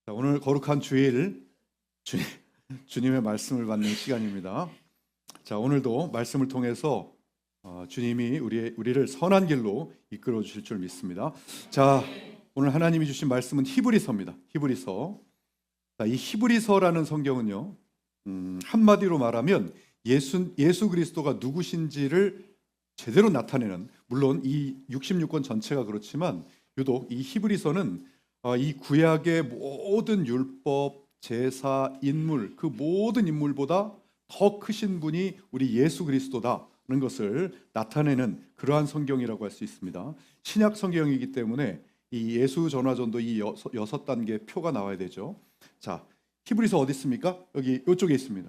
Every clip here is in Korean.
자, 오늘 거룩한 주일 주님의 말씀을 받는 시간입니다. 자, 오늘도 말씀을 통해서 주님이 우리를 선한 길로 이끌어 주실 줄 믿습니다. 자, 오늘 하나님이 주신 말씀은 히브리서입니다. 히브리서. 자, 이 히브리서라는 성경은요, 한마디로 말하면 예수 그리스도가 누구신지를 제대로 나타내는, 물론 이 66권 전체가 그렇지만 유독 이 히브리서는 이 구약의 모든 율법, 제사, 인물, 그 모든 인물보다 더 크신 분이 우리 예수 그리스도다는 것을 나타내는 그러한 성경이라고 할 수 있습니다. 신약 성경이기 때문에 이 예수 전화전도 이 6단계 표가 나와야 되죠. 자, 히브리서 어디 있습니까? 여기 이쪽에 있습니다.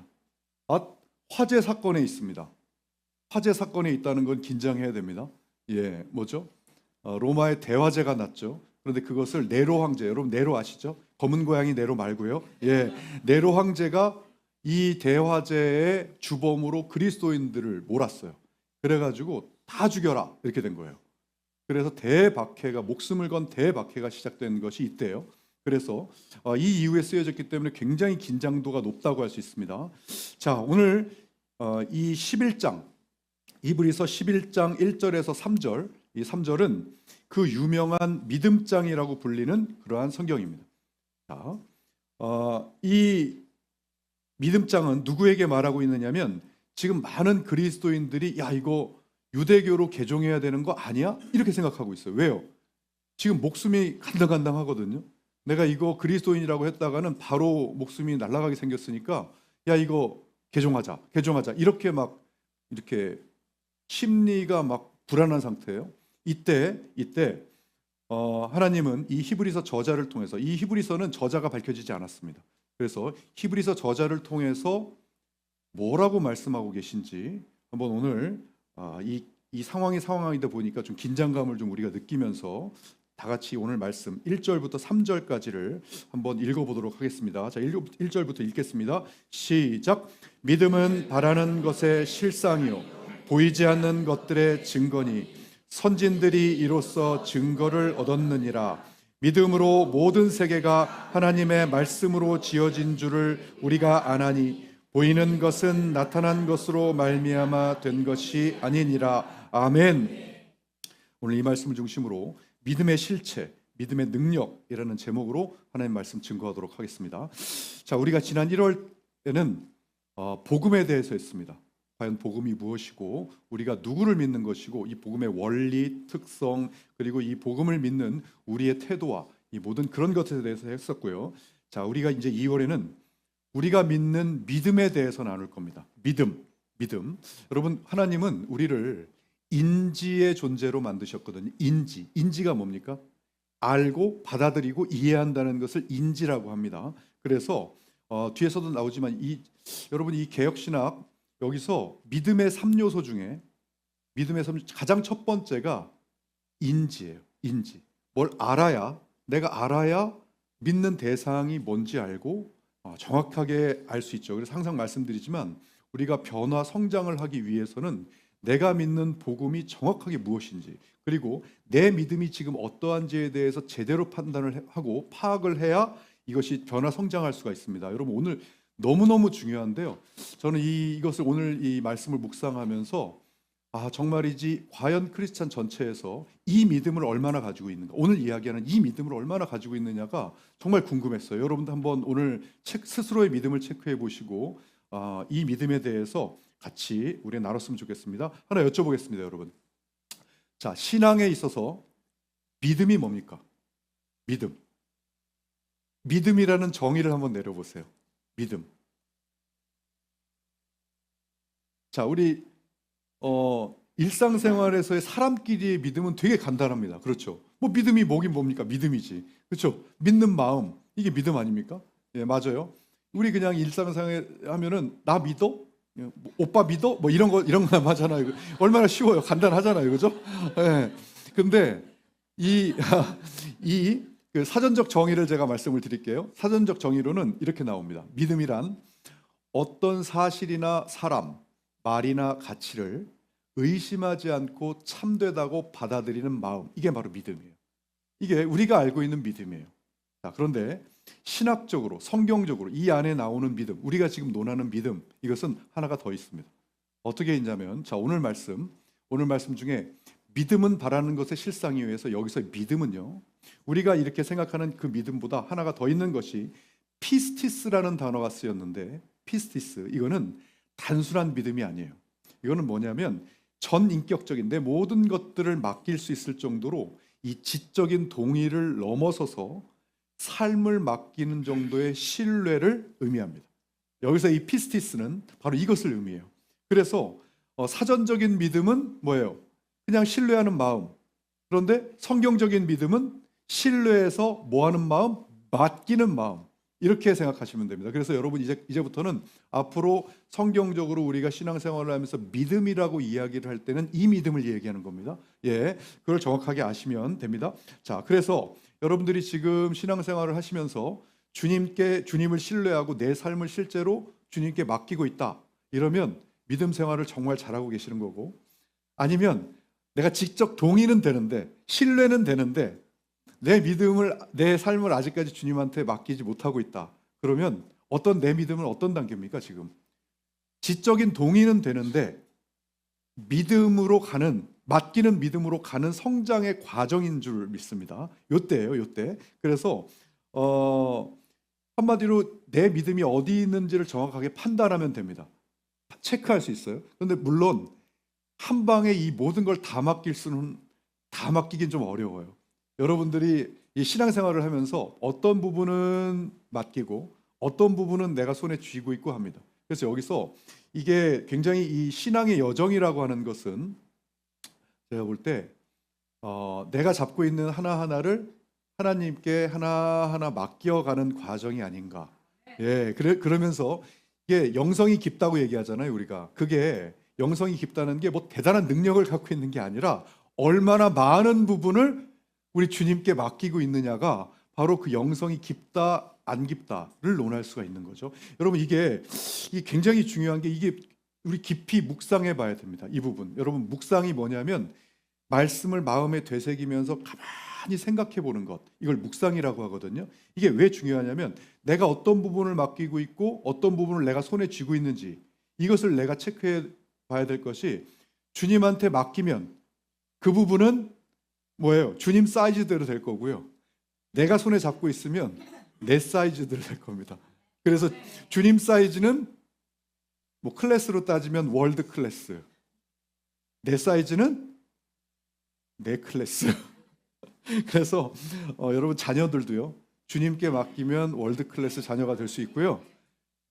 화재 사건에 있습니다. 화재 사건에 있다는 건 긴장해야 됩니다. 뭐죠? 로마의 대화재가 났죠. 그런데 그것을 네로 황제, 여러분 네로 아시죠? 검은 고양이 네로 말고요. 네로 황제가 이 대화재의 주범으로 그리스도인들을 몰았어요. 그래가지고 다 죽여라 이렇게 된 거예요. 그래서 대박해가, 목숨을 건 대박해가 시작된 것이 이때요. 그래서 이 이후에 쓰여졌기 때문에 굉장히 긴장도가 높다고 할 수 있습니다. 자, 오늘 이 11장, 히브리서 11장 1절에서 3절, 이 3절은 그 유명한 믿음장이라고 불리는 그러한 성경입니다. 자, 이 믿음장은 누구에게 말하고 있느냐면, 지금 많은 그리스도인들이 야, 이거 유대교로 개종해야 되는 거 아니야? 이렇게 생각하고 있어요. 왜요? 지금 목숨이 간당간당하거든요. 내가 이거 그리스도인이라고 했다가는 바로 목숨이 날아가게 생겼으니까 야, 이거 개종하자 이렇게 막 이렇게 심리가 막 불안한 상태예요. 이때 하나님은 이 히브리서 저자를 통해서, 이 히브리서는 저자가 밝혀지지 않았습니다. 그래서 히브리서 저자를 통해서 뭐라고 말씀하고 계신지 한번 오늘 이 상황이다 보니까 좀 긴장감을 좀 우리가 느끼면서 다 같이 오늘 말씀 1절부터 3절까지를 한번 읽어보도록 하겠습니다. 자, 1절부터 읽겠습니다. 시작. 믿음은 바라는 것의 실상이요 보이지 않는 것들의 증거니 선진들이 이로써 증거를 얻었느니라. 믿음으로 모든 세계가 하나님의 말씀으로 지어진 줄을 우리가 아나니 보이는 것은 나타난 것으로 말미암아 된 것이 아니니라. 아멘. 오늘 이 말씀을 중심으로 믿음의 실체, 믿음의 능력이라는 제목으로 하나님 말씀 증거하도록 하겠습니다. 자, 우리가 지난 1월에는 복음에 대해서 했습니다. 과연 복음이 무엇이고 우리가 누구를 믿는 것이고 이 복음의 원리, 특성, 그리고 이 복음을 믿는 우리의 태도와 이 모든 그런 것에 대해서 했었고요. 자, 우리가 이제 2월에는 우리가 믿는 믿음에 대해서 나눌 겁니다. 믿음. 여러분, 하나님은 우리를 인지의 존재로 만드셨거든요. 인지가 뭡니까? 알고 받아들이고 이해한다는 것을 인지라고 합니다. 그래서 뒤에서도 나오지만 여러분 이 개혁신학 여기서 믿음의 3요소 중에 가장 첫 번째가 인지예요. 인지. 뭘 알아야, 내가 알아야 믿는 대상이 뭔지 알고 정확하게 알 수 있죠. 그래서 항상 말씀드리지만 우리가 변화, 성장을 하기 위해서는 내가 믿는 복음이 정확하게 무엇인지, 그리고 내 믿음이 지금 어떠한지에 대해서 제대로 판단을 하고 파악을 해야 이것이 변화, 성장할 수가 있습니다. 여러분, 오늘 너무너무 중요한데요. 저는 이것을 오늘 이 말씀을 묵상하면서 정말이지 과연 크리스찬 전체에서 이 믿음을 얼마나 가지고 있는가, 오늘 이야기하는 이 믿음을 얼마나 가지고 있느냐가 정말 궁금했어요. 여러분도 한번 오늘 스스로의 믿음을 체크해 보시고 이 믿음에 대해서 같이 우리 나눴으면 좋겠습니다. 하나 여쭤보겠습니다, 여러분. 자, 신앙에 있어서 믿음이 뭡니까? 믿음이라는 정의를 한번 내려보세요. 믿음. 자, 우리 일상생활에서의 사람끼리의 믿음은 되게 간단합니다. 그렇죠? 뭐 믿음이 뭐긴 뭡니까? 믿음이지. 그렇죠? 믿는 마음, 이게 믿음 아닙니까? 예, 맞아요. 우리 그냥 일상생활 하면은 나 믿어? 오빠 믿어? 뭐 이런 거나 하잖아요. 얼마나 쉬워요. 간단하잖아요. 그죠? 예. 근데 그 사전적 정의를 제가 말씀을 드릴게요. 사전적 정의로는 이렇게 나옵니다. 믿음이란 어떤 사실이나 사람, 말이나 가치를 의심하지 않고 참되다고 받아들이는 마음, 이게 바로 믿음이에요. 이게 우리가 알고 있는 믿음이에요. 자, 그런데 신학적으로, 성경적으로 이 안에 나오는 믿음, 우리가 지금 논하는 믿음, 이것은 하나가 더 있습니다. 어떻게 있냐면, 자, 오늘 말씀 중에 믿음은 바라는 것의 실상에 의해서 여기서 믿음은요, 우리가 이렇게 생각하는 그 믿음보다 하나가 더 있는 것이 피스티스라는 단어가 쓰였는데, 피스티스, 이거는 단순한 믿음이 아니에요. 이거는 뭐냐면 전인격적인 내 모든 것들을 맡길 수 있을 정도로 이 지적인 동의를 넘어서서 삶을 맡기는 정도의 신뢰를 의미합니다. 여기서 이 피스티스는 바로 이것을 의미해요. 그래서 사전적인 믿음은 뭐예요? 그냥 신뢰하는 마음. 그런데 성경적인 믿음은 신뢰해서 뭐하는 마음? 맡기는 마음. 이렇게 생각하시면 됩니다. 그래서 여러분 이제부터는 앞으로 성경적으로 우리가 신앙생활을 하면서 믿음이라고 이야기를 할 때는 이 믿음을 얘기하는 겁니다. 예, 그걸 정확하게 아시면 됩니다. 자, 그래서 여러분들이 지금 신앙생활을 하시면서 주님을 신뢰하고 내 삶을 실제로 주님께 맡기고 있다. 이러면 믿음 생활을 정말 잘하고 계시는 거고, 아니면 내가 직접 동의는 되는데 신뢰는 되는데 내 삶을 아직까지 주님한테 맡기지 못하고 있다. 그러면 내 믿음은 어떤 단계입니까? 지금 지적인 동의는 되는데 맡기는 믿음으로 가는 성장의 과정인 줄 믿습니다. 요때예요, 요때. 그래서 한마디로 내 믿음이 어디 있는지를 정확하게 판단하면 됩니다. 체크할 수 있어요. 그런데 물론 한 방에 이 모든 걸 다 맡기긴 좀 어려워요. 여러분들이 이 신앙생활을 하면서 어떤 부분은 맡기고 어떤 부분은 내가 손에 쥐고 있고 합니다. 그래서 여기서 이게 굉장히 이 신앙의 여정이라고 하는 것은 제가 볼 때 내가 잡고 있는 하나하나를 하나님께 하나하나 맡겨가는 과정이 아닌가. 예, 그러면서 이게 영성이 깊다고 얘기하잖아요, 우리가. 그게 영성이 깊다는 게 뭐 대단한 능력을 갖고 있는 게 아니라 얼마나 많은 부분을 우리 주님께 맡기고 있느냐가 바로 그 영성이 깊다 안 깊다를 논할 수가 있는 거죠. 여러분 이게 굉장히 중요한 게 이게 우리 깊이 묵상해 봐야 됩니다. 이 부분. 여러분 묵상이 뭐냐면 말씀을 마음에 되새기면서 가만히 생각해 보는 것. 이걸 묵상이라고 하거든요. 이게 왜 중요하냐면 내가 어떤 부분을 맡기고 있고 어떤 부분을 내가 손에 쥐고 있는지 이것을 내가 체크해 봐야 될 것이 주님한테 맡기면 그 부분은 뭐예요? 주님 사이즈대로 될 거고요. 내가 손에 잡고 있으면 내 사이즈대로 될 겁니다. 그래서 주님 사이즈는 뭐 클래스로 따지면 월드 클래스. 내 사이즈는 내 클래스. 그래서 여러분 자녀들도요. 주님께 맡기면 월드 클래스 자녀가 될 수 있고요.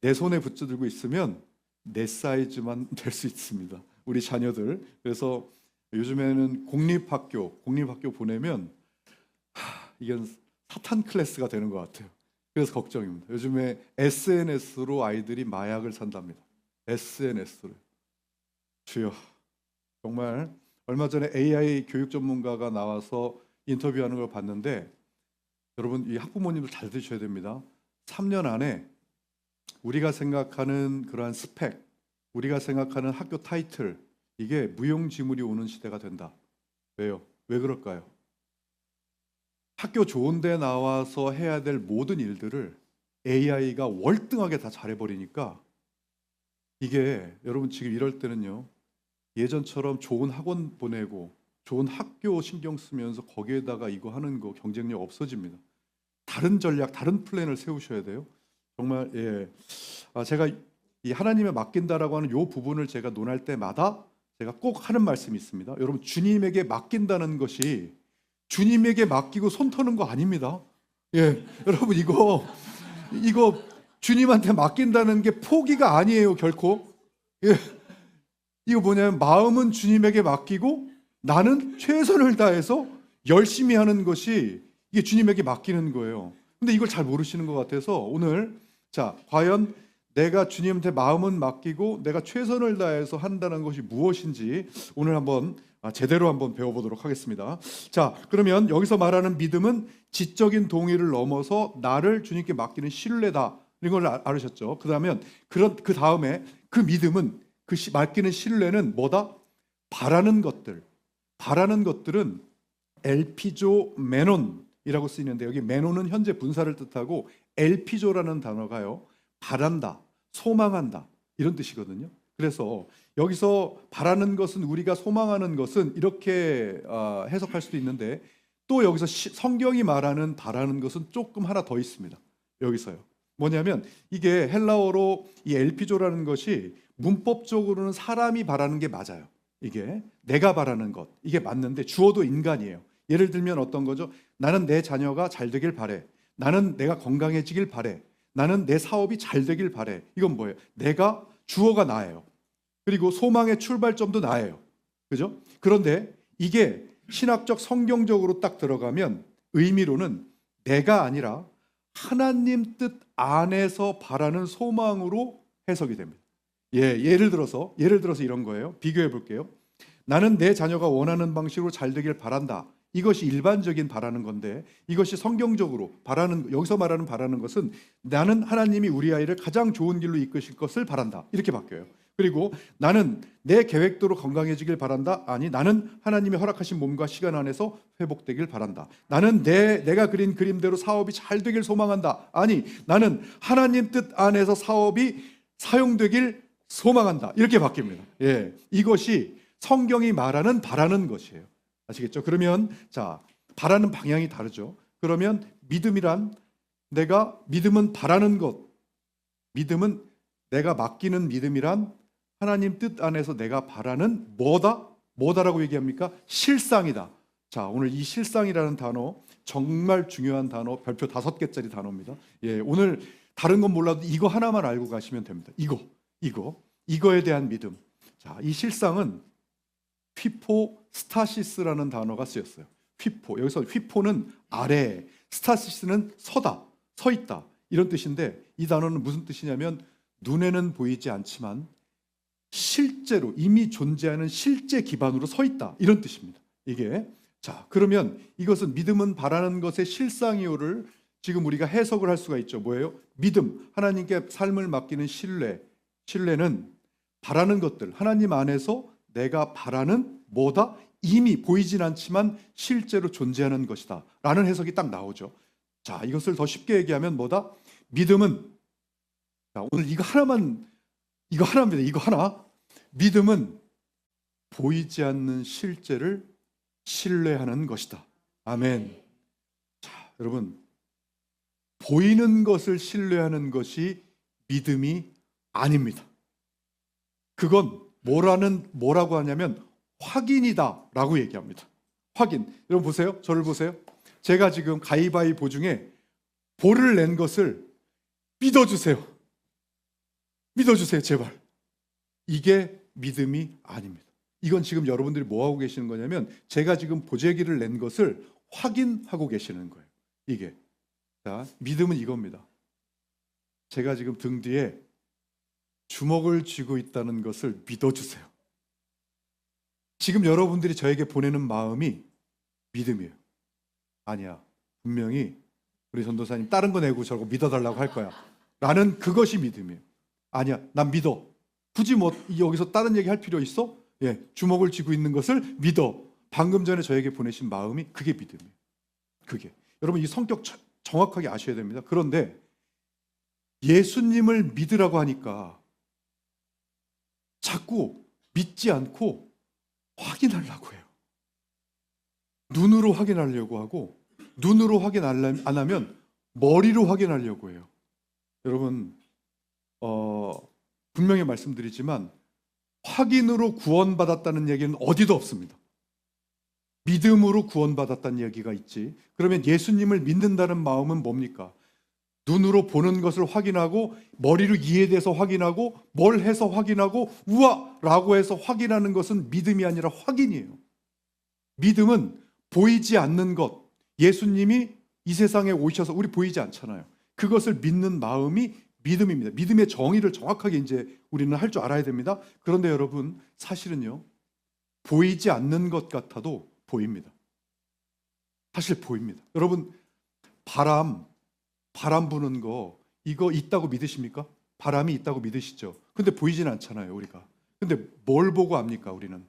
내 손에 붙들고 있으면 내 사이즈만 될 수 있습니다. 우리 자녀들. 그래서 요즘에는 공립학교 보내면 이건 사탄 클래스가 되는 것 같아요. 그래서 걱정입니다. 요즘에 SNS로 아이들이 마약을 산답니다. SNS로. 주여, 정말 얼마 전에 AI 교육 전문가가 나와서 인터뷰하는 걸 봤는데 여러분 이 학부모님들 잘 들으셔야 됩니다. 3년 안에 우리가 생각하는 그러한 스펙, 우리가 생각하는 학교 타이틀 이게 무용지물이 오는 시대가 된다. 왜요? 왜 그럴까요? 학교 좋은 데 나와서 해야 될 모든 일들을 AI가 월등하게 다 잘해버리니까 이게 여러분 지금 이럴 때는요. 예전처럼 좋은 학원 보내고 좋은 학교 신경 쓰면서 거기에다가 이거 하는 거 경쟁력 없어집니다. 다른 전략, 다른 플랜을 세우셔야 돼요. 정말 예. 제가 이 하나님에 맡긴다라고 하는 요 부분을 제가 논할 때마다 제가 꼭 하는 말씀이 있습니다. 여러분 주님에게 맡긴다는 것이 주님에게 맡기고 손 터는 거 아닙니다. 예, 여러분 이거 주님한테 맡긴다는 게 포기가 아니에요, 결코. 예, 이거 뭐냐면 마음은 주님에게 맡기고 나는 최선을 다해서 열심히 하는 것이 이게 주님에게 맡기는 거예요. 근데 이걸 잘 모르시는 것 같아서 오늘 자, 과연 내가 주님한테 마음은 맡기고 내가 최선을 다해서 한다는 것이 무엇인지 오늘 한번 제대로 한번 배워보도록 하겠습니다. 자, 그러면 여기서 말하는 믿음은 지적인 동의를 넘어서 나를 주님께 맡기는 신뢰다. 이런 걸 알으셨죠? 그 다음에 그 믿음은 맡기는 신뢰는 뭐다? 바라는 것들은 엘피조 메논 이라고 쓰이는데 여기 메노는 현재 분사를 뜻하고 엘피조라는 단어가요, 바란다, 소망한다 이런 뜻이거든요. 그래서 여기서 바라는 것은, 우리가 소망하는 것은 이렇게 해석할 수도 있는데, 또 여기서 성경이 말하는 바라는 것은 조금 하나 더 있습니다. 여기서요. 뭐냐면 이게 헬라어로 이 엘피조라는 것이 문법적으로는 사람이 바라는 게 맞아요. 이게 내가 바라는 것, 이게 맞는데 주어도 인간이에요. 예를 들면 어떤 거죠? 나는 내 자녀가 잘 되길 바래. 나는 내가 건강해지길 바래. 나는 내 사업이 잘 되길 바래. 이건 뭐예요? 내가, 주어가 나예요. 그리고 소망의 출발점도 나예요. 그죠? 그런데 이게 신학적 성경적으로 딱 들어가면 의미로는 내가 아니라 하나님 뜻 안에서 바라는 소망으로 해석이 됩니다. 예를 들어서 이런 거예요. 비교해 볼게요. 나는 내 자녀가 원하는 방식으로 잘 되길 바란다. 이것이 일반적인 바라는 건데, 이것이 성경적으로 바라는, 여기서 말하는 바라는 것은 나는 하나님이 우리 아이를 가장 좋은 길로 이끄실 것을 바란다. 이렇게 바뀌어요. 그리고 나는 내 계획대로 건강해지길 바란다. 아니, 나는 하나님이 허락하신 몸과 시간 안에서 회복되길 바란다. 나는 내가 그린 그림대로 사업이 잘 되길 소망한다. 아니, 나는 하나님 뜻 안에서 사업이 사용되길 소망한다. 이렇게 바뀝니다. 이것이 성경이 말하는 바라는 것이에요. 아시겠죠? 그러면 자, 바라는 방향이 다르죠. 그러면 믿음이란, 믿음은 바라는 것, 믿음은 내가 맡기는 믿음이란 하나님 뜻 안에서 내가 바라는 뭐다라고 얘기합니까? 실상이다. 자, 오늘 이 실상이라는 단어 정말 중요한 단어, 별표 5개짜리 단어입니다. 오늘 다른 건 몰라도 이거 하나만 알고 가시면 됩니다. 이거에 대한 믿음. 자, 이 실상은 휘포스타시스라는 단어가 쓰였어요. 여기서 휘포는 아래, 스타시스는 서다, 서 있다 이런 뜻인데, 이 단어는 무슨 뜻이냐면 눈에는 보이지 않지만 실제로 이미 존재하는 실제 기반으로 서 있다 이런 뜻입니다. 이게 자, 그러면 이것은 믿음은 바라는 것의 실상이요를 지금 우리가 해석을 할 수가 있죠. 뭐예요? 믿음, 하나님께 삶을 맡기는 신뢰는 바라는 것들, 하나님 안에서 내가 바라는 뭐다? 이미 보이진 않지만 실제로 존재하는 것이다 라는 해석이 딱 나오죠. 자, 이것을 더 쉽게 얘기하면 뭐다? 믿음은, 자, 오늘 이거 하나입니다. 이거 하나. 믿음은 보이지 않는 실제를 신뢰하는 것이다. 아멘. 자, 여러분, 보이는 것을 신뢰하는 것이 믿음이 아닙니다. 그건 뭐라고 하냐면 확인이다 라고 얘기합니다. 확인. 여러분 보세요. 저를 보세요. 제가 지금 가위바위보 중에 볼을 낸 것을 믿어주세요. 제발. 이게 믿음이 아닙니다. 이건 지금 여러분들이 뭐 하고 계시는 거냐면 제가 지금 보재기를 낸 것을 확인하고 계시는 거예요. 이게. 자, 믿음은 이겁니다. 제가 지금 등 뒤에 주먹을 쥐고 있다는 것을 믿어주세요. 지금 여러분들이 저에게 보내는 마음이 믿음이에요. 아니야, 분명히 우리 전도사님 다른 거 내고 저거 믿어달라고 할 거야 라는 그것이 믿음이에요. 아니야, 난 믿어. 굳이 뭐 여기서 다른 얘기 할 필요 있어? 주먹을 쥐고 있는 것을 믿어. 방금 전에 저에게 보내신 마음이 그게 믿음이에요. 그게. 여러분, 이 성격 정확하게 아셔야 됩니다. 그런데 예수님을 믿으라고 하니까 자꾸 믿지 않고 확인하려고 해요. 눈으로 확인하려고 하고, 눈으로 확인 안 하면 머리로 확인하려고 해요. 여러분, 분명히 말씀드리지만 확인으로 구원받았다는 얘기는 어디도 없습니다. 믿음으로 구원받았다는 얘기가 있지. 그러면 예수님을 믿는다는 마음은 뭡니까? 눈으로 보는 것을 확인하고, 머리로 이해돼서 확인하고, 뭘 해서 확인하고, 우와! 라고 해서 확인하는 것은 믿음이 아니라 확인이에요. 믿음은 보이지 않는 것, 예수님이 이 세상에 오셔서 우리 보이지 않잖아요. 그것을 믿는 마음이 믿음입니다. 믿음의 정의를 정확하게 이제 우리는 할 줄 알아야 됩니다. 그런데 여러분, 사실은요, 보이지 않는 것 같아도 보입니다. 사실 보입니다. 여러분, 바람 부는 거, 이거 있다고 믿으십니까? 바람이 있다고 믿으시죠? 근데 보이진 않잖아요, 우리가. 근데 뭘 보고 압니까, 우리는?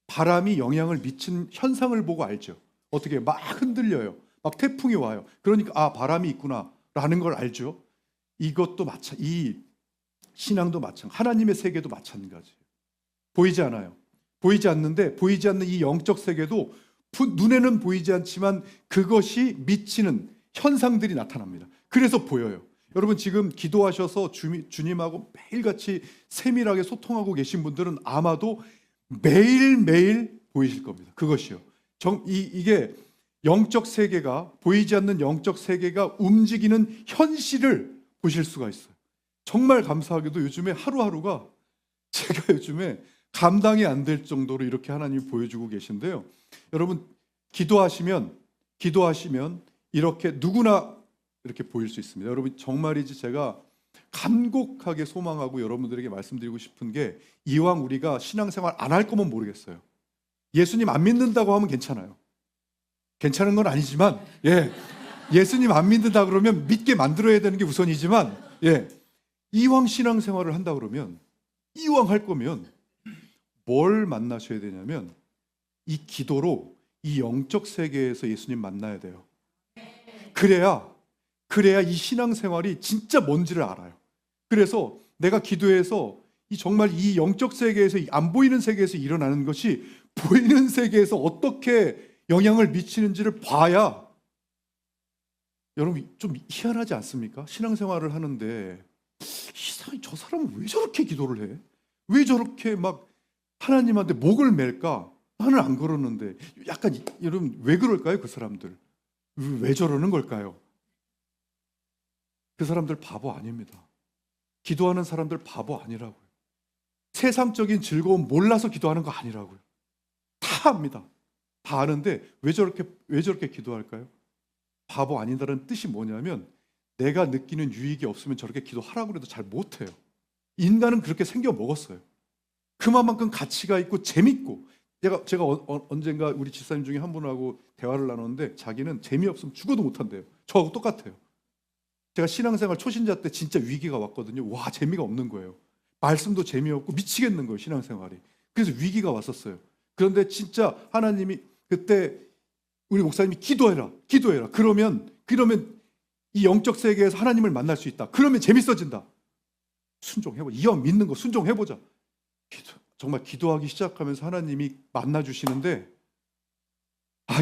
바람이 영향을 미친 현상을 보고 알죠. 어떻게 막 흔들려요. 막 태풍이 와요. 그러니까 아, 바람이 있구나라는 걸 알죠. 이것도 이 신앙도 마찬가지, 하나님의 세계도 마찬가지예요. 보이지 않아요. 보이지 않는데, 보이지 않는 이 영적 세계도 눈에는 보이지 않지만 그것이 미치는 현상들이 나타납니다. 그래서 보여요. 여러분 지금 기도하셔서 주님하고 매일같이 세밀하게 소통하고 계신 분들은 아마도 매일매일 보이실 겁니다. 그것이요. 이게 영적 세계가, 보이지 않는 영적 세계가 움직이는 현실을 보실 수가 있어요. 정말 감사하게도 요즘에 하루하루가 제가 요즘에 감당이 안 될 정도로 이렇게 하나님이 보여주고 계신데요. 여러분 기도하시면 이렇게 누구나 이렇게 보일 수 있습니다. 여러분 정말이지 제가 간곡하게 소망하고 여러분들에게 말씀드리고 싶은 게, 이왕 우리가 신앙생활 안 할 거면 모르겠어요. 예수님 안 믿는다고 하면 괜찮아요. 괜찮은 건 아니지만, 예수님 안 믿는다 그러면 믿게 만들어야 되는 게 우선이지만, 이왕 신앙생활을 한다 그러면, 이왕 할 거면 뭘 만나셔야 되냐면 이 기도로 이 영적 세계에서 예수님 만나야 돼요. 그래야 이 신앙생활이 진짜 뭔지를 알아요. 그래서 내가 기도해서 정말 이 영적 세계에서, 안 보이는 세계에서 일어나는 것이 보이는 세계에서 어떻게 영향을 미치는지를 봐야, 여러분 좀 희한하지 않습니까? 신앙생활을 하는데 이상하게 저 사람은 왜 저렇게 기도를 해? 왜 저렇게 막 하나님한테 목을 맬까? 나는 안 그러는데. 약간 여러분 왜 그럴까요? 그 사람들 왜 저러는 걸까요? 그 사람들 바보 아닙니다. 기도하는 사람들 바보 아니라고요. 세상적인 즐거움 몰라서 기도하는 거 아니라고요. 다 압니다. 다 아는데 왜 저렇게 기도할까요? 바보 아니다라는 뜻이 뭐냐면, 내가 느끼는 유익이 없으면 저렇게 기도하라고 해도 잘 못해요. 인간은 그렇게 생겨 먹었어요. 그만큼 가치가 있고 재밌고, 제가 언젠가 우리 집사님 중에 한 분하고 대화를 나눴는데 자기는 재미없으면 죽어도 못한대요. 저하고 똑같아요. 제가 신앙생활 초신자 때 진짜 위기가 왔거든요. 와, 재미가 없는 거예요. 말씀도 재미없고 미치겠는 거예요, 신앙생활이. 그래서 위기가 왔었어요. 그런데 진짜 하나님이 그때 우리 목사님이 기도해라. 그러면 이 영적 세계에서 하나님을 만날 수 있다. 그러면 재밌어진다. 순종해보자. 이왕 믿는 거 순종해보자. 정말 기도하기 시작하면서 하나님이 만나주시는데,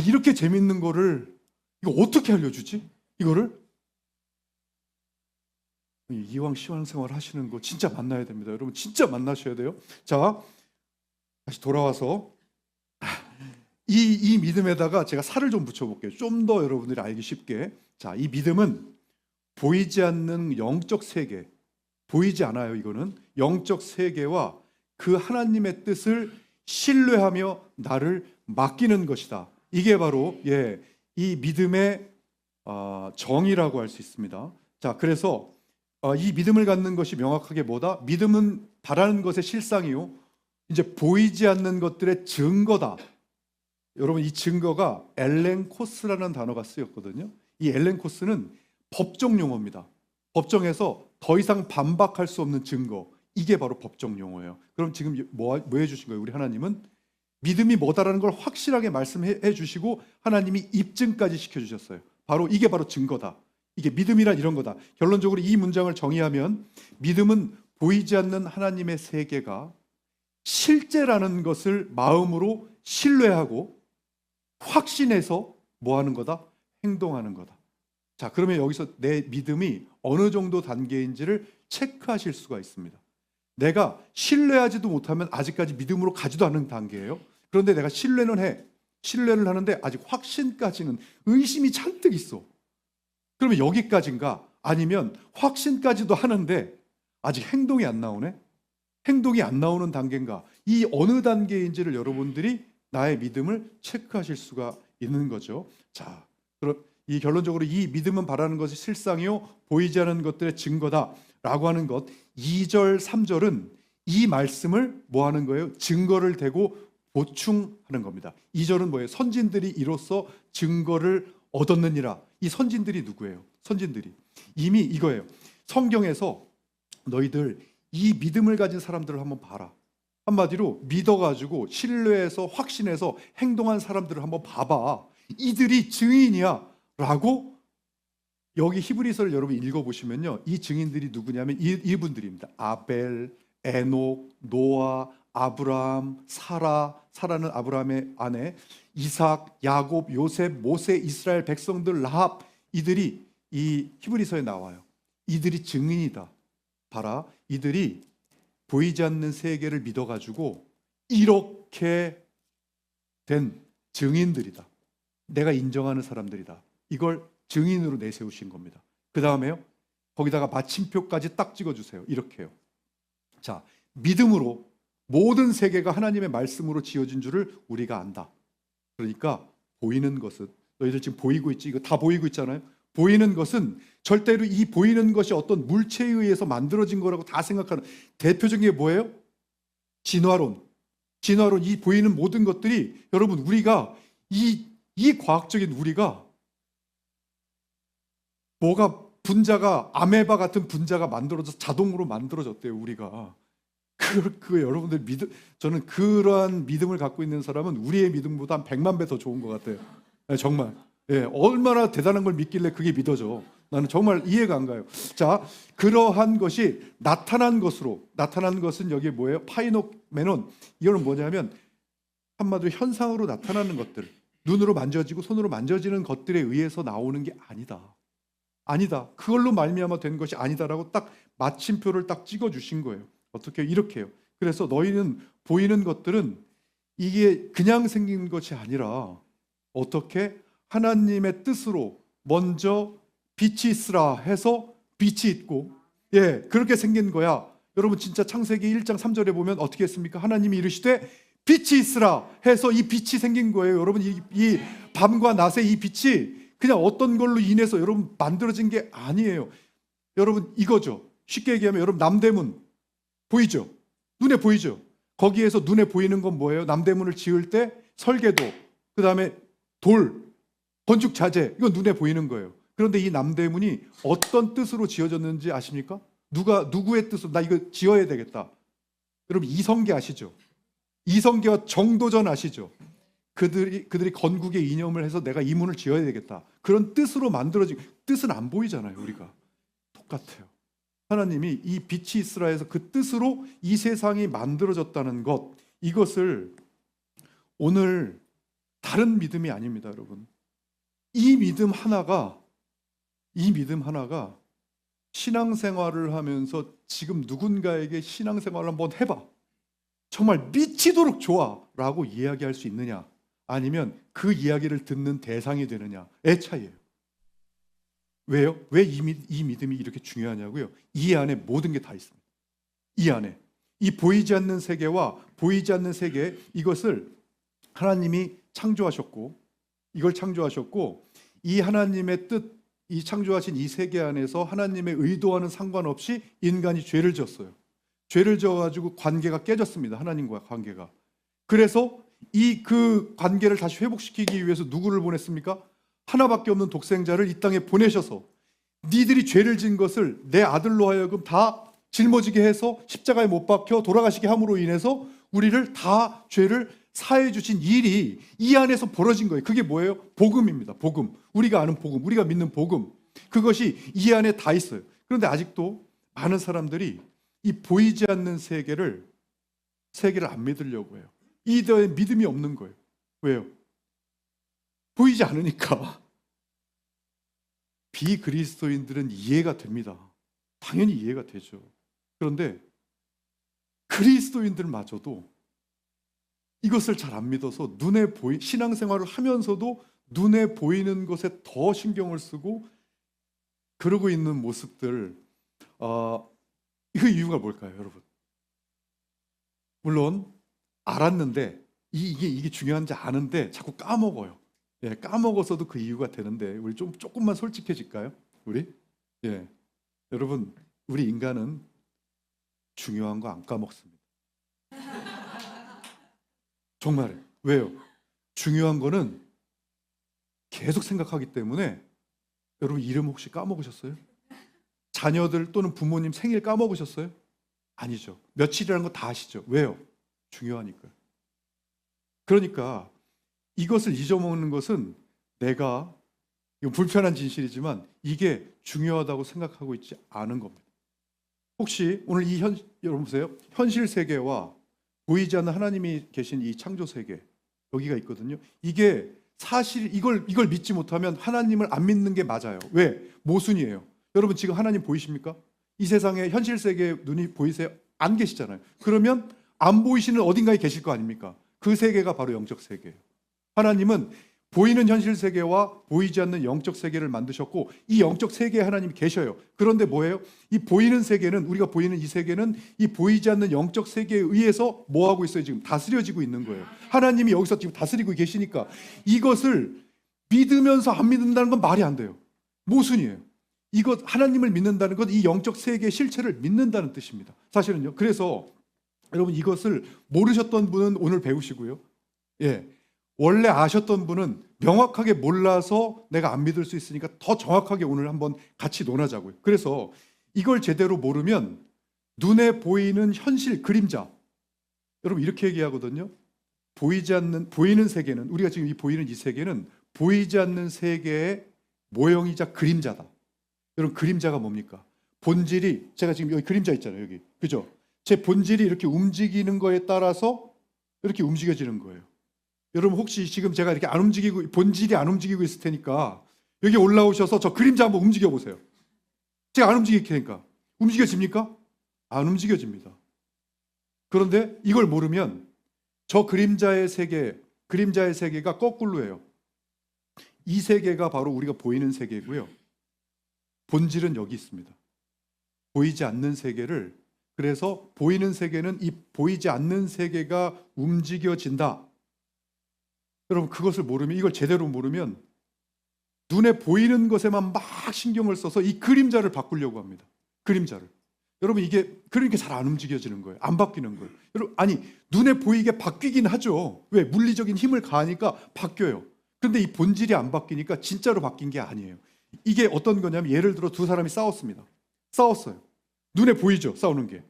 이렇게 재밌는 거를 이거 어떻게 알려주지? 이거를 이왕 신앙생활 하시는 거 진짜 만나야 됩니다. 여러분 진짜 만나셔야 돼요. 자, 다시 돌아와서 이 믿음에다가 제가 살을 좀 붙여볼게요. 좀 더 여러분들이 알기 쉽게. 자, 이 믿음은 보이지 않는 영적 세계, 보이지 않아요. 이거는 영적 세계와 그 하나님의 뜻을 신뢰하며 나를 맡기는 것이다. 이게 바로 이 믿음의 정의라고 할 수 있습니다. 자, 그래서 이 믿음을 갖는 것이 명확하게 뭐다? 믿음은 바라는 것의 실상이요, 이제 보이지 않는 것들의 증거다. 여러분 이 증거가 엘렌코스라는 단어가 쓰였거든요. 이 엘렌코스는 법정 용어입니다. 법정에서 더 이상 반박할 수 없는 증거, 이게 바로 법정 용어예요. 그럼 지금 뭐 해주신 거예요? 우리 하나님은 믿음이 뭐다라는 걸 확실하게 말씀해 주시고 하나님이 입증까지 시켜주셨어요. 이게 바로 증거다. 이게 믿음이란 이런 거다. 결론적으로 이 문장을 정의하면, 믿음은 보이지 않는 하나님의 세계가 실제라는 것을 마음으로 신뢰하고 확신해서 뭐 하는 거다? 행동하는 거다. 자, 그러면 여기서 내 믿음이 어느 정도 단계인지를 체크하실 수가 있습니다. 내가 신뢰하지도 못하면 아직까지 믿음으로 가지도 않는 단계예요. 그런데 내가 신뢰를 하는데 아직 확신까지는 의심이 잔뜩 있어. 그러면 여기까지인가? 아니면 확신까지도 하는데 아직 행동이 안 나오네? 행동이 안 나오는 단계인가? 이 어느 단계인지를 여러분들이 나의 믿음을 체크하실 수가 있는 거죠. 자, 그럼 이 결론적으로 이 믿음은 바라는 것이 실상이요 보이지 않는 것들의 증거다라고 하는 것, 2절 3절은 이 말씀을 뭐 하는 거예요? 증거를 대고 보충하는 겁니다. 2절은 뭐예요? 선진들이 이로써 증거를 얻었느니라. 이 선진들이 누구예요? 선진들이 이미 이거예요. 성경에서 너희들 이 믿음을 가진 사람들을 한번 봐라. 한마디로 믿어가지고 신뢰해서 확신해서 행동한 사람들을 한번 봐봐. 이들이 증인이야 라고 여기 히브리서를 여러분 읽어보시면요, 이 증인들이 누구냐면 이분들입니다. 아벨, 에녹, 노아, 아브라함, 사라는 아브라함의 아내, 이삭, 야곱, 요셉, 모세, 이스라엘 백성들, 라합, 이들이 이 히브리서에 나와요. 이들이 증인이다. 봐라, 이들이 보이지 않는 세계를 믿어가지고 이렇게 된 증인들이다. 내가 인정하는 사람들이다. 이걸 증인으로 내세우신 겁니다. 그 다음에요, 거기다가 마침표까지 딱 찍어주세요. 이렇게요. 자, 믿음으로 모든 세계가 하나님의 말씀으로 지어진 줄을 우리가 안다. 그러니까 보이는 것은, 너희들 지금 보이고 있지? 이거 다 보이고 있잖아요. 보이는 것은 절대로 이 보이는 것이 어떤 물체에 의해서 만들어진 거라고 다 생각하는, 대표적인 게 뭐예요? 진화론. 이 보이는 모든 것들이, 여러분, 우리가 이 과학적인 우리가 뭐가 분자가, 아메바 같은 분자가 만들어져서 자동으로 만들어졌대요. 우리가 그 여러분들 저는 그러한 믿음을 갖고 있는 사람은 우리의 믿음보다 한 100만 배 더 좋은 것 같아요. 네, 정말. 얼마나 대단한 걸 믿길래 그게 믿어져. 나는 정말 이해가 안 가요. 자, 그러한 것이 나타난 것은 여기 뭐예요? 파이노메논. 이거는 뭐냐면 한마디로 현상으로 나타나는 것들, 눈으로 만져지고 손으로 만져지는 것들에 의해서 나오는 게 아니다. 그걸로 말미암아 된 것이 아니다라고 딱 마침표를 딱 찍어주신 거예요. 어떻게? 이렇게요. 그래서 너희는 보이는 것들은 이게 그냥 생긴 것이 아니라 어떻게? 하나님의 뜻으로 먼저 빛이 있으라 해서 빛이 있고, 그렇게 생긴 거야. 여러분, 진짜 창세기 1장 3절에 보면 어떻게 했습니까? 하나님이 이르시되 빛이 있으라 해서 이 빛이 생긴 거예요. 여러분, 이 밤과 낮의 이 빛이 그냥 어떤 걸로 인해서 여러분 만들어진 게 아니에요. 여러분, 이거죠. 쉽게 얘기하면 여러분, 남대문 보이죠? 눈에 보이죠? 거기에서 눈에 보이는 건 뭐예요? 남대문을 지을 때 설계도, 그 다음에 돌, 건축 자재, 이건 눈에 보이는 거예요. 그런데 이 남대문이 어떤 뜻으로 지어졌는지 아십니까? 누구의 뜻으로 나 이거 지어야 되겠다. 여러분, 이성계 아시죠? 이성계와 정도전 아시죠? 그들이 건국의 이념을 해서 내가 이 문을 지어야 되겠다. 그런 뜻으로 만들어진, 뜻은 안 보이잖아요. 우리가 똑같아요. 하나님이 이 빛이 있으라 해서 그 뜻으로 이 세상이 만들어졌다는 것, 이것을 오늘 다른 믿음이 아닙니다, 여러분. 이 믿음 하나가 신앙생활을 하면서 지금 누군가에게 신앙생활을 한번 해봐, 정말 미치도록 좋아 라고 이야기할 수 있느냐, 아니면 그 이야기를 듣는 대상이 되느냐의 차이예요. 왜요? 왜 이 믿음이 이렇게 중요하냐고요? 이 안에 모든 게 다 있습니다. 이 안에 이 보이지 않는 세계와 보이지 않는 세계, 이것을 하나님이 창조하셨고, 이걸 창조하셨고, 이 하나님의 뜻, 이 창조하신 이 세계 안에서 하나님의 의도와는 상관없이 인간이 죄를 지었어요. 죄를 지어가지고 관계가 깨졌습니다. 하나님과 관계가. 그래서 그 관계를 다시 회복시키기 위해서 누구를 보냈습니까? 하나밖에 없는 독생자를 이 땅에 보내셔서 니들이 죄를 지은 것을 내 아들로 하여금 다 짊어지게 해서 십자가에 못 박혀 돌아가시게 함으로 인해서 우리를 다 죄를 사해 주신 일이 이 안에서 벌어진 거예요. 그게 뭐예요? 복음입니다. 복음. 우리가 아는 복음, 우리가 믿는 복음. 그것이 이 안에 다 있어요. 그런데 아직도 많은 사람들이 이 보이지 않는 세계를 안 믿으려고 해요. 이들의 믿음이 없는 거예요. 왜요? 보이지 않으니까. 비그리스도인들은 이해가 됩니다. 당연히 이해가 되죠. 그런데 그리스도인들마저도 이것을 잘 안 믿어서 신앙생활을 하면서도 눈에 보이는 것에 더 신경을 쓰고 그러고 있는 모습들, 그 이유가 뭘까요, 여러분? 물론 알았는데 이게 중요한지 아는데 자꾸 까먹어요. 까먹어서도 그 이유가 되는데, 우리 조금만 솔직해질까요? 우리? 여러분, 우리 인간은 중요한 거 안 까먹습니다. 정말에. 왜요? 중요한 거는 계속 생각하기 때문에. 여러분, 이름 혹시 까먹으셨어요? 자녀들 또는 부모님 생일 까먹으셨어요? 아니죠. 며칠이라는 거 다 아시죠? 왜요? 중요하니까요. 그러니까 이것을 잊어먹는 것은 내가 이거 불편한 진실이지만 이게 중요하다고 생각하고 있지 않은 겁니다. 혹시 오늘 여러분 보세요. 현실 세계와 보이지 않는 하나님이 계신 이 창조 세계, 여기가 있거든요. 이게 사실 이걸 믿지 못하면 하나님을 안 믿는 게 맞아요. 왜? 모순이에요. 여러분 지금 하나님 보이십니까? 이 세상에 현실 세계에 눈이 보이세요? 안 계시잖아요. 그러면 안 보이시는 어딘가에 계실 거 아닙니까? 그 세계가 바로 영적 세계예요. 하나님은 보이는 현실 세계와 보이지 않는 영적 세계를 만드셨고 이 영적 세계에 하나님이 계셔요. 그런데 뭐예요? 이 보이는 세계는, 우리가 보이는 이 세계는 이 보이지 않는 영적 세계에 의해서 뭐 하고 있어요? 지금 다스려지고 있는 거예요. 하나님이 여기서 지금 다스리고 계시니까 이것을 믿으면서 안 믿는다는 건 말이 안 돼요. 모순이에요. 이것 하나님을 믿는다는 건 이 영적 세계의 실체를 믿는다는 뜻입니다. 사실은요. 그래서 여러분 이것을 모르셨던 분은 오늘 배우시고요. 예. 원래 아셨던 분은 명확하게 몰라서 내가 안 믿을 수 있으니까 더 정확하게 오늘 한번 같이 논하자고요. 그래서 이걸 제대로 모르면 눈에 보이는 현실 그림자, 여러분 이렇게 얘기하거든요. 보이는 세계는, 우리가 지금 보이는 이 세계는 보이지 않는 세계의 모형이자 그림자다. 여러분 그림자가 뭡니까? 본질이, 제가 지금 여기 그림자 있잖아요. 여기, 그죠? 제 본질이 이렇게 움직이는 거에 따라서 이렇게 움직여지는 거예요. 여러분 혹시 지금 제가 이렇게 안 움직이고, 본질이 안 움직이고 있을 테니까 여기 올라오셔서 저 그림자 한번 움직여 보세요. 제가 안 움직일 테니까 움직여집니까? 안 움직여집니다. 그런데 이걸 모르면 저 그림자의 세계가 거꾸로예요. 이 세계가 바로 우리가 보이는 세계고요. 본질은 여기 있습니다. 보이지 않는 세계를, 그래서 보이는 세계는 이 보이지 않는 세계가 움직여진다. 여러분 그것을 모르면, 이걸 제대로 모르면 눈에 보이는 것에만 막 신경을 써서 이 그림자를 바꾸려고 합니다. 그림자를. 여러분 이게 그러니까 잘 안 움직여지는 거예요. 안 바뀌는 거예요. 여러분 아니 눈에 보이게 바뀌긴 하죠. 왜? 물리적인 힘을 가하니까 바뀌어요. 그런데 이 본질이 안 바뀌니까 진짜로 바뀐 게 아니에요. 이게 어떤 거냐면 예를 들어 두 사람이 싸웠습니다. 싸웠어요. 눈에 보이죠. 싸우는 게.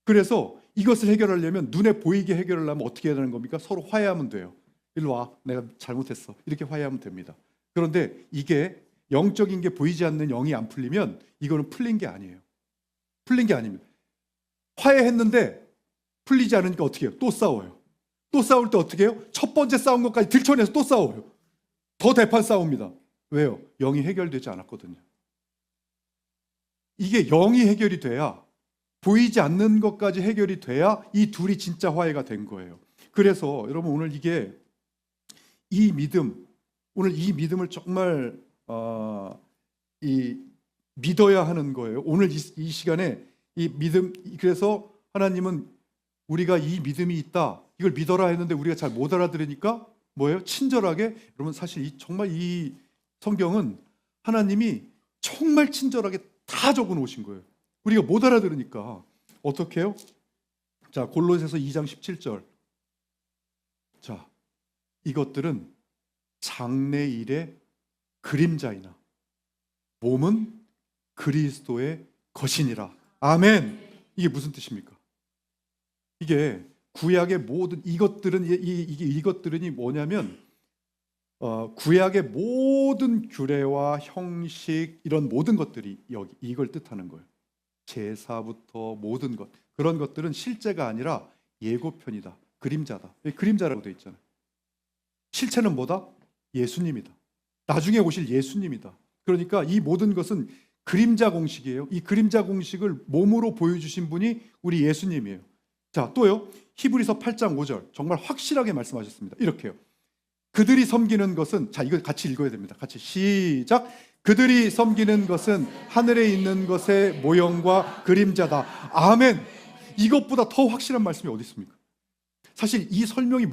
그래서 이것을 해결하려면 눈에 보이게 해결하려면 어떻게 해야 되는 겁니까? 서로 화해하면 돼요. 일로 와. 내가 잘못했어. 이렇게 화해하면 됩니다. 그런데 이게 영적인 게 보이지 않는 영이 안 풀리면 이거는 풀린 게 아니에요. 풀린 게 아닙니다. 화해했는데 풀리지 않으니까 어떻게 해요? 또 싸워요. 또 싸울 때 어떻게 해요? 첫 번째 싸운 것까지 들춰내서 또 싸워요. 더 대판 싸웁니다. 왜요? 영이 해결되지 않았거든요. 이게 영이 해결이 돼야, 보이지 않는 것까지 해결이 돼야 이 둘이 진짜 화해가 된 거예요. 그래서 여러분 오늘 이 믿음, 오늘 이 믿음을 정말 믿어야 하는 거예요. 오늘 이 시간에 이 믿음, 그래서 하나님은 우리가 이 믿음이 있다, 이걸 믿어라 했는데 우리가 잘 못 알아들으니까 뭐예요? 친절하게, 여러분 사실 정말 이 성경은 하나님이 정말 친절하게 다 적어 놓으신 거예요. 우리가 못 알아들으니까 어떻게 해요? 자, 골로새서 2장 17절. 자, 이것들은 장래일의 그림자이나 몸은 그리스도의 것이니라. 아멘. 이게 무슨 뜻입니까? 이게 구약의 모든 이것들이 뭐냐면 구약의 모든 규례와 형식, 이런 모든 것들이 여기 이걸 뜻하는 거예요. 제사부터 모든 것, 그런 것들은 실제가 아니라 예고편이다. 그림자다. 그림자라고 되어 있잖아요. 실체는 뭐다? 예수님이다. 나중에 오실 예수님이다. 그러니까 이 모든 것은 그림자 공식이에요. 이 그림자 공식을 몸으로 보여주신 분이 우리 예수님이에요. 자, 또요. 히브리서 8장 5절 정말 확실하게 말씀하셨습니다. 이렇게요. 그들이 섬기는 것은, 자, 이거 같이 읽어야 됩니다. 같이 시작. 그들이 섬기는 것은 하늘에 있는 것의 모형과 그림자다. 아멘. 이것보다 더 확실한 말씀이 어디 있습니까? 사실 이 설명이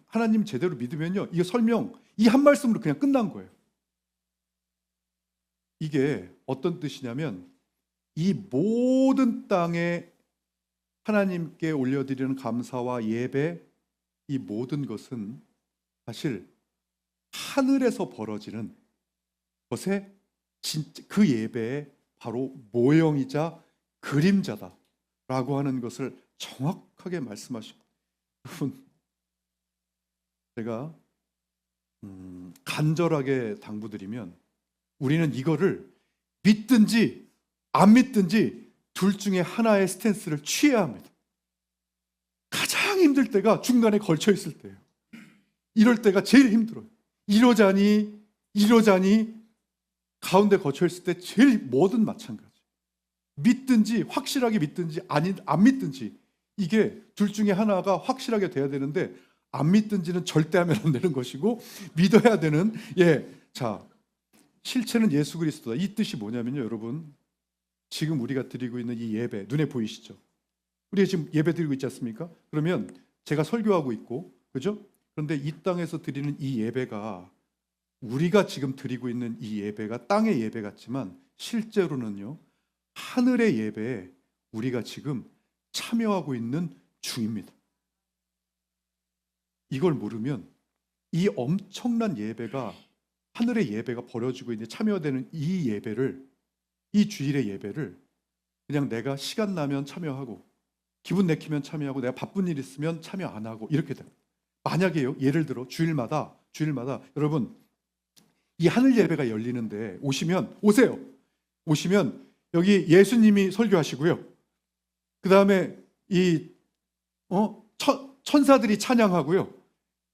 하나님 제대로 믿으면요, 이 설명 이 한 말씀으로 그냥 끝난 거예요. 이게 어떤 뜻이냐면 이 모든 땅에 하나님께 올려드리는 감사와 예배, 이 모든 것은 사실 하늘에서 벌어지는 것에 진짜 그 예배의 바로 모형이자 그림자다라고 하는 것을 정확하게 말씀하시고, 여러분 제가 간절하게 당부드리면 우리는 이거를 믿든지 안 믿든지 둘 중에 하나의 스탠스를 취해야 합니다. 가장 힘들 때가 중간에 걸쳐 있을 때예요. 이럴 때가 제일 힘들어요. 이러자니 가운데 거쳐 있을 때 제일 뭐든 마찬가지. 믿든지 확실하게 믿든지 안 믿든지 이게 둘 중에 하나가 확실하게 돼야 되는데 안 믿든지는 절대 하면 안 되는 것이고 믿어야 되는 자 실체는 예수 그리스도다. 이 뜻이 뭐냐면요, 여러분. 지금 우리가 드리고 있는 이 예배 눈에 보이시죠? 우리가 지금 예배 드리고 있지 않습니까? 그러면 제가 설교하고 있고, 그죠? 그런데 이 땅에서 드리는 이 예배가 우리가 지금 드리고 있는 이 예배가 땅의 예배 같지만 실제로는요, 하늘의 예배에 우리가 지금 참여하고 있는 중입니다. 이걸 모르면 이 엄청난 예배가 하늘의 예배가 벌어지고 있는 참여되는 이 예배를, 이 주일의 예배를 그냥 내가 시간 나면 참여하고 기분 내키면 참여하고 내가 바쁜 일 있으면 참여 안 하고 이렇게 됩니다. 만약에요, 예를 들어 주일마다 여러분 이 하늘 예배가 열리는데 오세요. 오시면 여기 예수님이 설교하시고요. 그 다음에 천사들이 찬양하고요.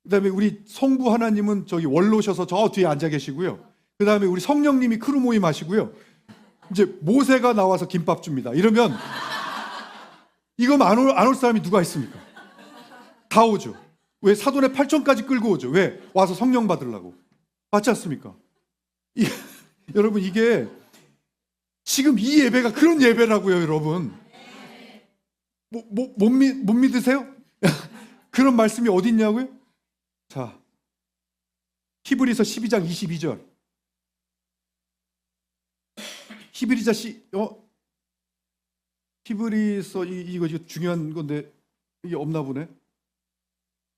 그 다음에 우리 성부 하나님은 저기 원로셔서 저 뒤에 앉아 계시고요. 그 다음에 우리 성령님이 크루모임 하시고요. 이제 모세가 나와서 김밥 줍니다. 이러면 이거 안 올 사람이 누가 있습니까? 다 오죠. 왜? 사돈의 8천까지 끌고 오죠. 왜? 와서 성령 받으려고. 맞지 않습니까? 여러분 이게 지금 이 예배가 그런 예배라고요, 여러분. 못 믿으세요? 그런 말씀이 어디 있냐고요? 자, 히브리서 12장 22절. 히브리서 이거 중요한 건데 이게 없나 보네.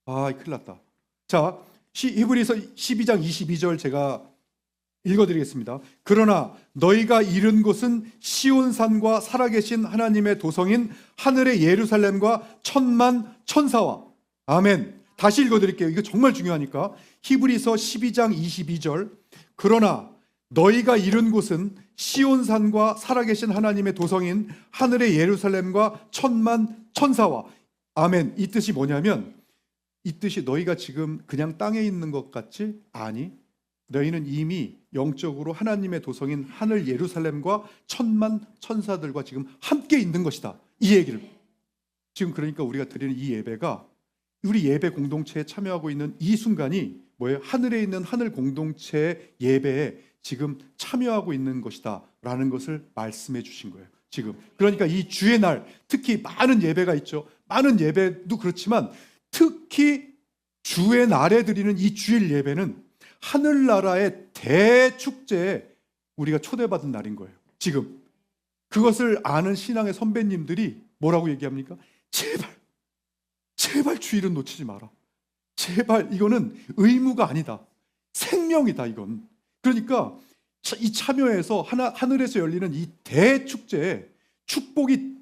큰일 났다. 자, 히브리서 12장 22절 제가 읽어드리겠습니다. 그러나 너희가 이른 곳은 시온산과 살아계신 하나님의 도성인 하늘의 예루살렘과 천만 천사와. 아멘. 다시 읽어드릴게요. 이거 정말 중요하니까. 히브리서 12장 22절. 그러나 너희가 이른 곳은 시온산과 살아계신 하나님의 도성인 하늘의 예루살렘과 천만 천사와. 아멘. 이 뜻이 뭐냐면, 이 뜻이 너희가 지금 그냥 땅에 있는 것 같지? 아니, 너희는 이미 영적으로 하나님의 도성인 하늘 예루살렘과 천만 천사들과 지금 함께 있는 것이다. 이 얘기를 지금, 그러니까 우리가 드리는 이 예배가 우리 예배 공동체에 참여하고 있는 이 순간이 뭐예요? 하늘에 있는 하늘 공동체의 예배에 지금 참여하고 있는 것이다 라는 것을 말씀해 주신 거예요. 지금 그러니까 이 주의 날 특히 많은 예배가 있죠. 많은 예배도 그렇지만 특히 주의 날에 드리는 이 주일 예배는 하늘나라의 대축제에 우리가 초대받은 날인 거예요. 지금 그것을 아는 신앙의 선배님들이 뭐라고 얘기합니까? 제발 주일은 놓치지 마라. 제발, 이거는 의무가 아니다. 생명이다, 이건. 그러니까 이 참여해서 하늘에서 열리는 이 대축제에 축복이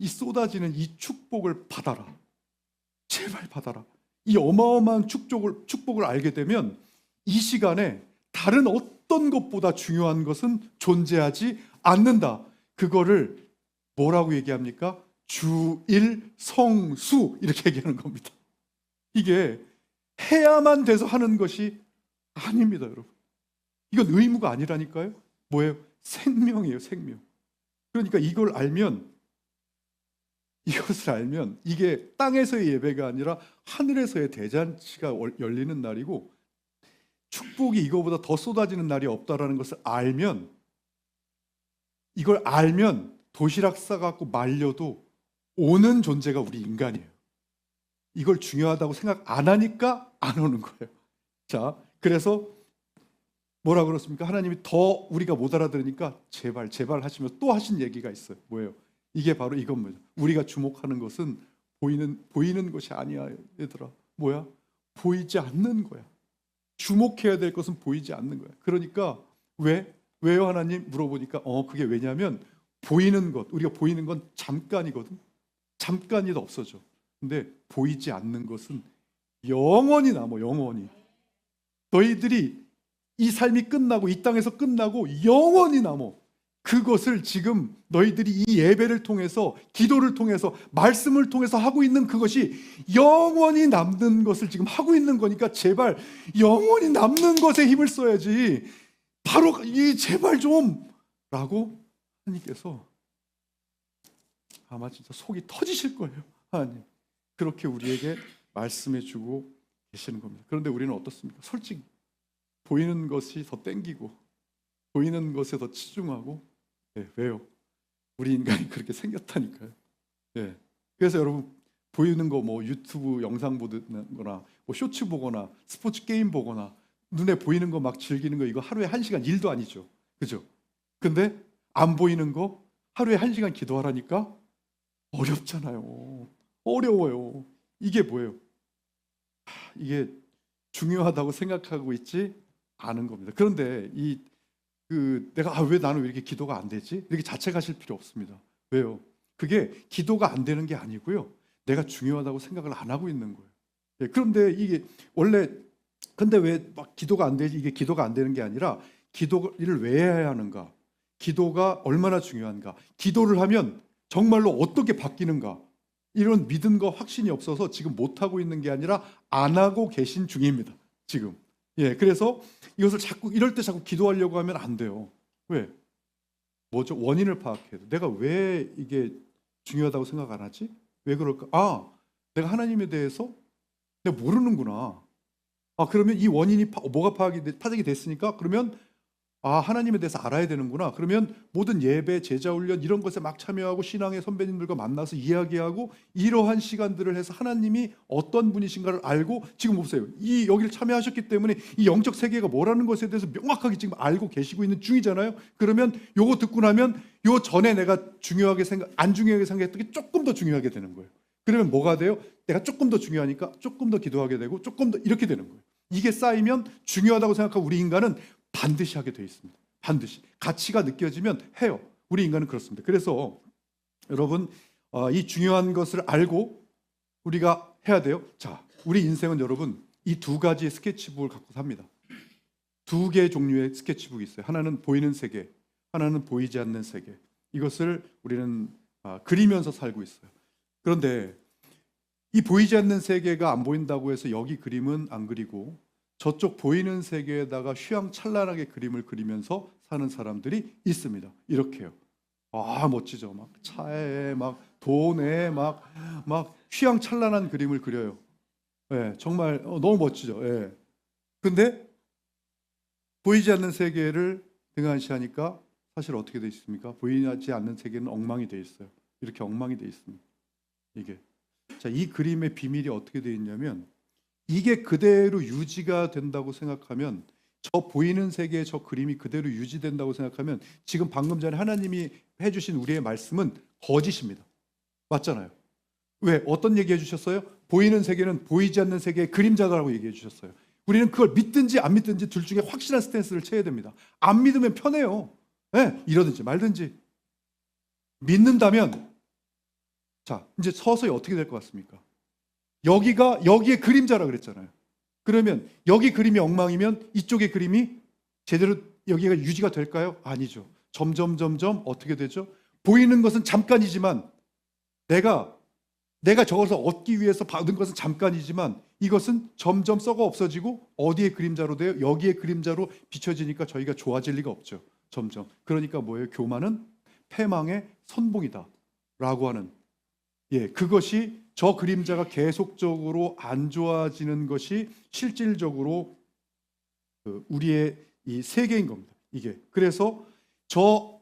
쏟아지는 이 축복을 받아라. 제발 받아라. 이 어마어마한 축복을 알게 되면 이 시간에 다른 어떤 것보다 중요한 것은 존재하지 않는다. 그거를 뭐라고 얘기합니까? 주일 성수, 이렇게 얘기하는 겁니다. 이게 해야만 돼서 하는 것이 아닙니다, 여러분. 이건 의무가 아니라니까요. 뭐예요? 생명이에요, 생명. 그러니까 이것을 알면 이게 땅에서의 예배가 아니라 하늘에서의 대잔치가 열리는 날이고, 축복이 이거보다 더 쏟아지는 날이 없다라는 것을 알면, 이걸 알면 도시락 싸갖고 말려도 오는 존재가 우리 인간이에요. 이걸 중요하다고 생각 안 하니까 안 오는 거예요. 자, 그래서 뭐라 그렇습니까? 하나님이 더 우리가 못 알아들으니까 제발 하시면서 또 하신 얘기가 있어요. 뭐예요? 이게 바로 이겁니다. 우리가 주목하는 것은 보이는 것이 아니야, 얘들아. 뭐야? 보이지 않는 거야. 주목해야 될 것은 보이지 않는 거야. 그러니까 왜요 하나님? 물어보니까 그게 왜냐하면 보이는 것, 우리가 보이는 건 잠깐이거든. 잠깐이도 없어져. 근데 보이지 않는 것은 영원히 남아, 영원히. 너희들이 이 삶이 끝나고 이 땅에서 끝나고 영원히 남어. 그것을 지금 너희들이 이 예배를 통해서, 기도를 통해서, 말씀을 통해서 하고 있는 그것이 영원히 남는 것을 지금 하고 있는 거니까 제발 영원히 남는 것에 힘을 써야지. 바로 이 제발 좀 라고 하나님께서 아마 진짜 속이 터지실 거예요. 하나님 그렇게 우리에게 말씀해 주고 계시는 겁니다. 그런데 우리는 어떻습니까? 솔직히 보이는 것이 더 땡기고 보이는 것에 더 치중하고. 왜요? 우리 인간이 그렇게 생겼다니까요. 그래서 여러분 보이는 거 뭐 유튜브 영상 보거나 뭐 쇼츠 보거나 스포츠 게임 보거나 눈에 보이는 거 막 즐기는 거 이거 하루에 1시간 일도 아니죠. 그죠? 근데 안 보이는 거 하루에 1시간 기도하라니까 어렵잖아요. 어려워요. 이게 뭐예요? 이게 중요하다고 생각하고 있지 않은 겁니다. 그런데 내가 왜 나는 왜 이렇게 기도가 안 되지? 이렇게 자책하실 필요 없습니다. 왜요? 그게 기도가 안 되는 게 아니고요. 내가 중요하다고 생각을 안 하고 있는 거예요. 그런데 이게 원래 근데 왜 막 기도가 안 되지? 이게 기도가 안 되는 게 아니라 기도를 왜 해야 하는가? 기도가 얼마나 중요한가? 기도를 하면 정말로 어떻게 바뀌는가? 이런 믿음과 확신이 없어서 지금 못 하고 있는 게 아니라 안 하고 계신 중입니다. 지금. 그래서 이것을 자꾸 이럴 때 자꾸 기도하려고 하면 안 돼요. 왜? 뭐죠? 원인을 파악해야 돼. 내가 왜 이게 중요하다고 생각 안 하지? 왜 그럴까? 내가 하나님에 대해서 내가 모르는구나. 그러면 이 원인이 뭐가 파악이 됐으니까 그러면 하나님에 대해서 알아야 되는구나. 그러면 모든 예배, 제자훈련 이런 것에 막 참여하고 신앙의 선배님들과 만나서 이야기하고 이러한 시간들을 해서 하나님이 어떤 분이신가를 알고 지금 보세요. 여기를 참여하셨기 때문에 이 영적 세계가 뭐라는 것에 대해서 명확하게 지금 알고 계시고 있는 중이잖아요. 그러면 요거 듣고 나면 요 전에 내가 안 중요하게 생각했던 게 조금 더 중요하게 되는 거예요. 그러면 뭐가 돼요? 내가 조금 더 중요하니까 조금 더 기도하게 되고 조금 더 이렇게 되는 거예요. 이게 쌓이면 중요하다고 생각하고 우리 인간은 반드시 하게 되어 있습니다. 반드시 가치가 느껴지면 해요. 우리 인간은 그렇습니다. 그래서 여러분 이 중요한 것을 알고 우리가 해야 돼요. 자, 우리 인생은 여러분 이 두 가지의 스케치북을 갖고 삽니다. 두 개의 종류의 스케치북이 있어요. 하나는 보이는 세계, 하나는 보이지 않는 세계. 이것을 우리는 그리면서 살고 있어요. 그런데 이 보이지 않는 세계가 안 보인다고 해서 여기 그림은 안 그리고 저쪽 보이는 세계에다가 휘황찬란하게 그림을 그리면서 사는 사람들이 있습니다. 이렇게요. 멋지죠. 막 차에 막 돈에 막 휘황찬란한 그림을 그려요. 정말 너무 멋지죠. 근데 보이지 않는 세계를 등한시하니까 사실 어떻게 돼 있습니까? 보이지 않는 세계는 엉망이 돼 있어요. 이렇게 엉망이 돼 있습니다. 이게. 자, 이 그림의 비밀이 어떻게 돼 있냐면 이게 그대로 유지가 된다고 생각하면 저 보이는 세계의 저 그림이 그대로 유지된다고 생각하면 지금 방금 전에 하나님이 해주신 우리의 말씀은 거짓입니다. 맞잖아요. 왜? 어떤 얘기 해주셨어요? 보이는 세계는 보이지 않는 세계의 그림자라고 얘기해 주셨어요. 우리는 그걸 믿든지 안 믿든지 둘 중에 확실한 스탠스를 쳐야 됩니다. 안 믿으면 편해요. 이러든지 말든지. 믿는다면 자, 이제 서서히 어떻게 될 것 같습니까? 여기에 그림자라 그랬잖아요. 그러면 여기 그림이 엉망이면 이쪽의 그림이 제대로 여기가 유지가 될까요? 아니죠. 점점 어떻게 되죠? 보이는 것은 잠깐이지만 내가 저것을 얻기 위해서 받은 것은 잠깐이지만 이것은 점점 썩어 없어지고 어디에 그림자로 돼요? 여기에 그림자로 비춰지니까 저희가 좋아질 리가 없죠. 점점. 그러니까 뭐예요? 교만은 패망의 선봉이다 라고 하는 그것이 저 그림자가 계속적으로 안 좋아지는 것이 실질적으로 우리의 이 세계인 겁니다. 이게 그래서 저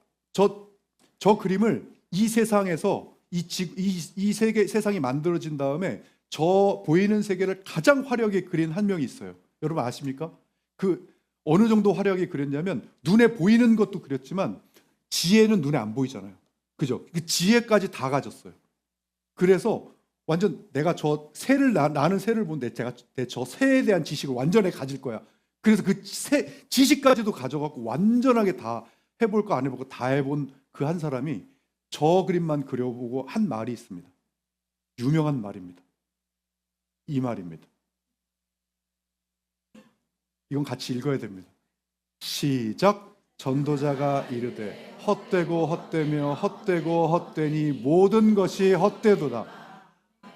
그림을 이 세상에서 이 세상이 만들어진 다음에 저 보이는 세계를 가장 화려하게 그린 한 명이 있어요. 여러분 아십니까? 그 어느 정도 화려하게 그렸냐면 눈에 보이는 것도 그렸지만 지혜는 눈에 안 보이잖아요. 그죠? 그 지혜까지 다 가졌어요. 그래서 완전 내가 저 새를 나는 새를 보는데 제가 저 새에 대한 지식을 완전히 가질 거야. 그래서 그 지식까지도 가져갖고 완전하게 다 해볼 거 안 해볼 거 다 해본 그 한 사람이 저 그림만 그려보고 한 말이 있습니다. 유명한 말입니다. 이 말입니다. 이건 같이 읽어야 됩니다. 시작. 전도자가 이르되 헛되고 헛되며 헛되고 헛되니 모든 것이 헛되도다.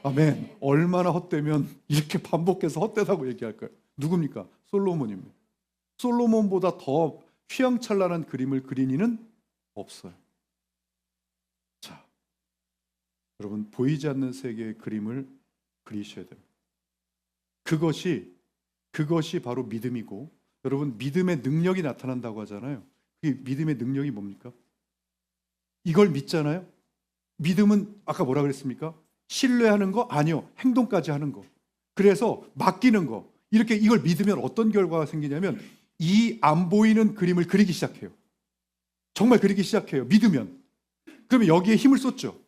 아멘. 얼마나 헛되면 이렇게 반복해서 헛되다고 얘기할까요? 누굽니까? 솔로몬입니다. 솔로몬보다 더 휘황찬란한 그림을 그린 이는 없어요. 자, 여러분 보이지 않는 세계의 그림을 그리셔야 됩니다. 그것이 바로 믿음이고, 여러분 믿음의 능력이 나타난다고 하잖아요. 그 믿음의 능력이 뭡니까? 이걸 믿잖아요. 믿음은 아까 뭐라 그랬습니까? 신뢰하는 거? 아니요. 행동까지 하는 거. 그래서 맡기는 거. 이렇게 이걸 믿으면 어떤 결과가 생기냐면 이 안 보이는 그림을 그리기 시작해요. 정말 그리기 시작해요. 믿으면. 그러면 여기에 힘을 쏟죠.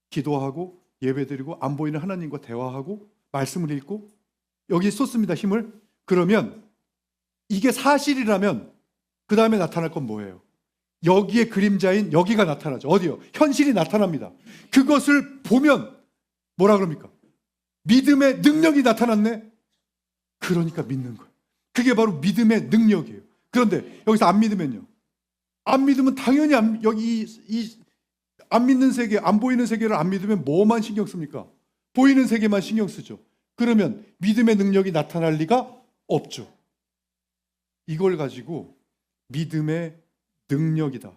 기도하고 예배드리고 안 보이는 하나님과 대화하고 말씀을 읽고 여기에 쏟습니다. 힘을. 그러면 이게 사실이라면 그 다음에 나타날 건 뭐예요? 여기에 그림자인 여기가 나타나죠. 어디요? 현실이 나타납니다. 그것을 보면 뭐라 그럽니까? 믿음의 능력이 나타났네. 그러니까 믿는 거예요. 그게 바로 믿음의 능력이에요. 그런데 여기서 안 믿으면요. 안 믿으면 당연히 여기 안 믿는 세계, 안 보이는 세계를 안 믿으면 뭐만 신경 씁니까? 보이는 세계만 신경 쓰죠. 그러면 믿음의 능력이 나타날 리가 없죠. 이걸 가지고 믿음의 능력이다.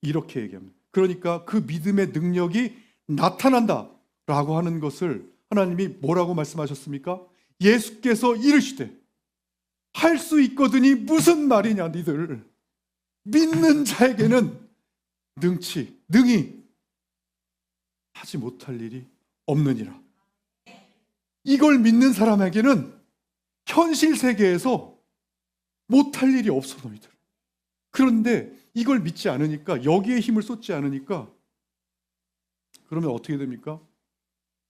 이렇게 얘기합니다. 그러니까 그 믿음의 능력이 나타난다라고 하는 것을 하나님이 뭐라고 말씀하셨습니까? 예수께서 이르시되 할 수 있거든이 무슨 말이냐 니들. 믿는 자에게는 능히 하지 못할 일이 없느니라. 이걸 믿는 사람에게는 현실 세계에서 못할 일이 없어 너희들. 그런데 이걸 믿지 않으니까, 여기에 힘을 쏟지 않으니까 그러면 어떻게 됩니까?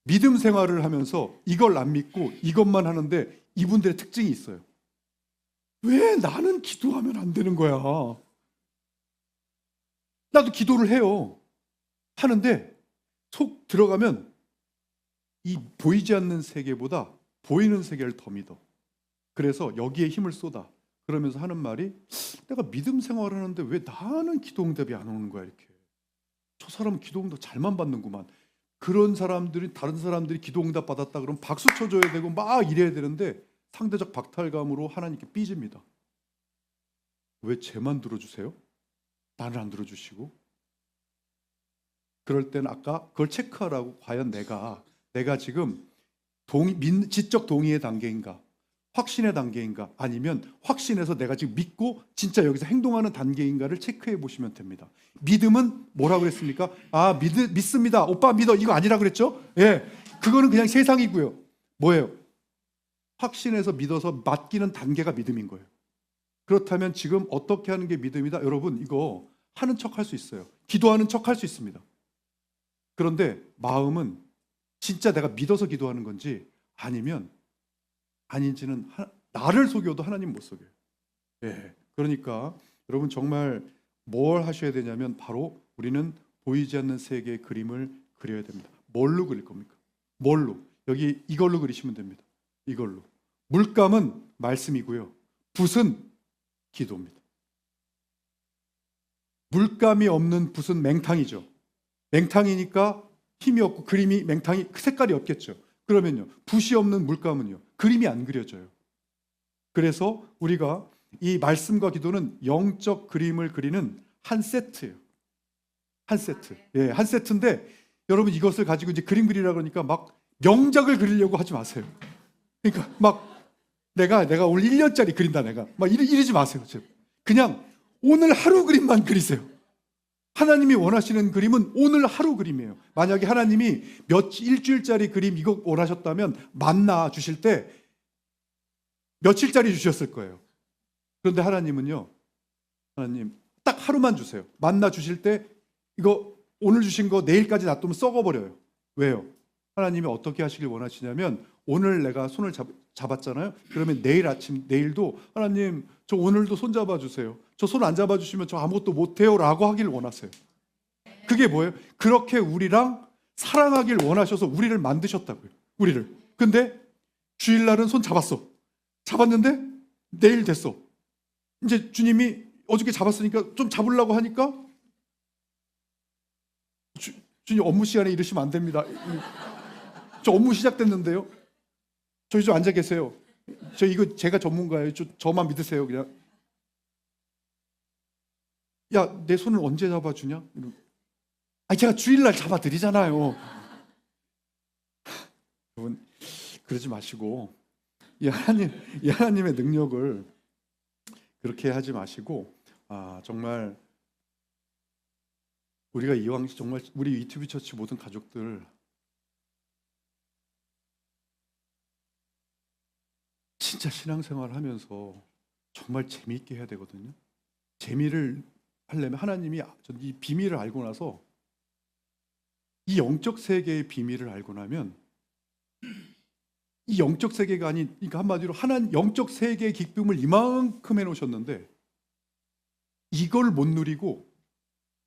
믿음 생활을 하면서 이걸 안 믿고 이것만 하는데 이분들의 특징이 있어요. 왜 나는 기도하면 안 되는 거야? 나도 기도를 해요. 하는데 속 들어가면 이 보이지 않는 세계보다 보이는 세계를 더 믿어. 그래서 여기에 힘을 쏟아. 그러면서 하는 말이, 내가 믿음 생활을 하는데 왜 나는 기도 응답이 안 오는 거야 이렇게. 저 사람은 기도 응답 잘만 받는구만. 그런 사람들이, 다른 사람들이 기도 응답 받았다 그러면 박수 쳐줘야 되고 막 이래야 되는데 상대적 박탈감으로 하나님께 삐집니다. 왜 쟤만 들어주세요? 나는 안 들어주시고. 그럴 때는 아까 그걸 체크하라고. 과연 내가 지금 지적 동의의 단계인가, 확신의 단계인가, 아니면 확신해서 내가 지금 믿고 진짜 여기서 행동하는 단계인가를 체크해 보시면 됩니다. 믿음은 뭐라고 그랬습니까? 믿습니다. 오빠 믿어. 이거 아니라 그랬죠? 예, 그거는 그냥 세상이고요. 뭐예요? 확신해서 믿어서 맡기는 단계가 믿음인 거예요. 그렇다면 지금 어떻게 하는 게 믿음이다? 여러분 이거 하는 척 할 수 있어요. 기도하는 척 할 수 있습니다. 그런데 마음은 진짜 내가 믿어서 기도하는 건지 아니면 아닌지는 나를 속여도 하나님 못 속여요. 예, 그러니까 여러분 정말 뭘 하셔야 되냐면 바로 우리는 보이지 않는 세계의 그림을 그려야 됩니다. 뭘로 그릴 겁니까? 뭘로? 여기 이걸로 그리시면 됩니다. 이걸로. 물감은 말씀이고요. 붓은 기도입니다. 물감이 없는 붓은 맹탕이죠. 맹탕이니까 힘이 없고 그림이 맹탕이 색깔이 없겠죠. 그러면요, 붓이 없는 물감은요, 그림이 안 그려져요. 그래서 우리가 이 말씀과 기도는 영적 그림을 그리는 한 세트예요. 한 세트. 예, 한 세트인데 여러분 이것을 가지고 이제 그림 그리라 그러니까 막 명작을 그리려고 하지 마세요. 그러니까 막 내가 오늘 1년짜리 그린다 내가 막 이러지 마세요. 그냥 오늘 하루 그림만 그리세요. 하나님이 원하시는 그림은 오늘 하루 그림이에요. 만약에 하나님이 일주일짜리 그림 이거 원하셨다면 만나 주실 때 며칠짜리 주셨을 거예요. 그런데 하나님은요, 하나님 딱 하루만 주세요. 만나 주실 때 이거 오늘 주신 거 내일까지 놔두면 썩어버려요. 왜요? 하나님이 어떻게 하시길 원하시냐면 오늘 내가 손을 잡았잖아요. 그러면 내일 아침, 내일도 하나님 저 오늘도 손 잡아주세요. 저 손 안 잡아주시면 저 아무것도 못해요 라고 하길 원하세요. 그게 뭐예요? 그렇게 우리랑 사랑하길 원하셔서 우리를 만드셨다고요. 우리를. 근데 주일날은 손 잡았어. 잡았는데 내일 됐어. 이제 주님이 어저께 잡았으니까 좀 잡으려고 하니까 주님 업무 시간에 이러시면 안 됩니다. 저 업무 시작됐는데요. 저기 좀 앉아 계세요. 저 이거 제가 전문가예요. 저만 믿으세요. 그냥. 야, 내 손을 언제 잡아주냐? 제가 주일날 잡아드리잖아요. 여러분, 그러지 마시고 이 하나님의 능력을 그렇게 하지 마시고, 정말 우리가 이왕 정말 우리 위투비 처치 모든 가족들 진짜 신앙생활 하면서 정말 재미있게 해야 되거든요. 재미를 하려면 하나님이 이 비밀을 알고 나서, 이 영적 세계의 비밀을 알고 나면, 이 영적 세계가 아닌, 그러니까 한마디로 하나님 영적 세계의 기쁨을 이만큼 해놓으셨는데 이걸 못 누리고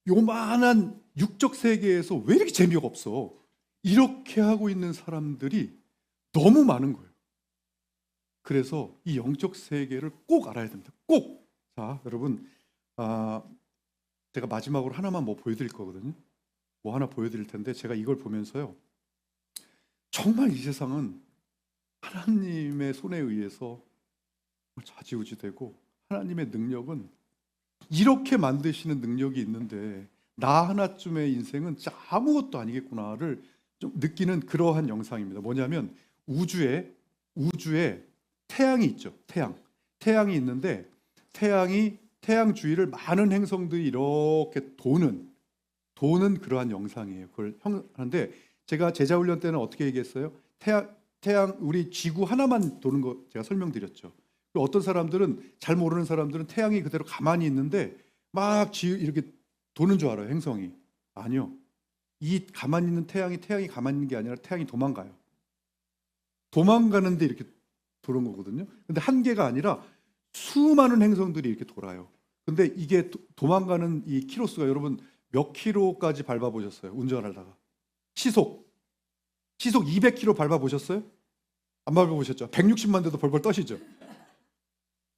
요만한 육적 세계에서 왜 이렇게 재미가 없어? 이렇게 하고 있는 사람들이 너무 많은 거예요. 그래서 이 영적 세계를 꼭 알아야 됩니다. 꼭. 자, 여러분, 제가 마지막으로 하나만 보여드릴 거거든요. 하나 보여드릴 텐데, 제가 이걸 보면서요, 정말 이 세상은 하나님의 손에 의해서 좌지우지되고, 하나님의 능력은 이렇게 만드시는 능력이 있는데 나 하나쯤의 인생은 진짜 아무것도 아니겠구나를 좀 느끼는 그러한 영상입니다. 뭐냐면 우주에 태양이 있죠. 태양이 있는데 태양 주위를 많은 행성들이 이렇게 도는 그러한 영상이에요. 그걸 하는데, 제가 제자훈련 때는 어떻게 얘기했어요? 태양 우리 지구 하나만 도는 거 제가 설명드렸죠. 어떤 사람들은, 잘 모르는 사람들은 태양이 그대로 가만히 있는데 막 이렇게 도는 줄 알아요, 행성이. 아니요. 이 가만히 있는 태양이 가만히 있는 게 아니라 태양이 도망가요. 도망가는데 이렇게 도는 거거든요. 근데 한 개가 아니라 수많은 행성들이 이렇게 돌아요. 근데 이게 도망가는 이 키로수가, 여러분 몇 킬로까지 밟아보셨어요? 운전하다가 시속 200km 밟아보셨어요? 안 밟아보셨죠? 160만 대도 벌벌 떠시죠?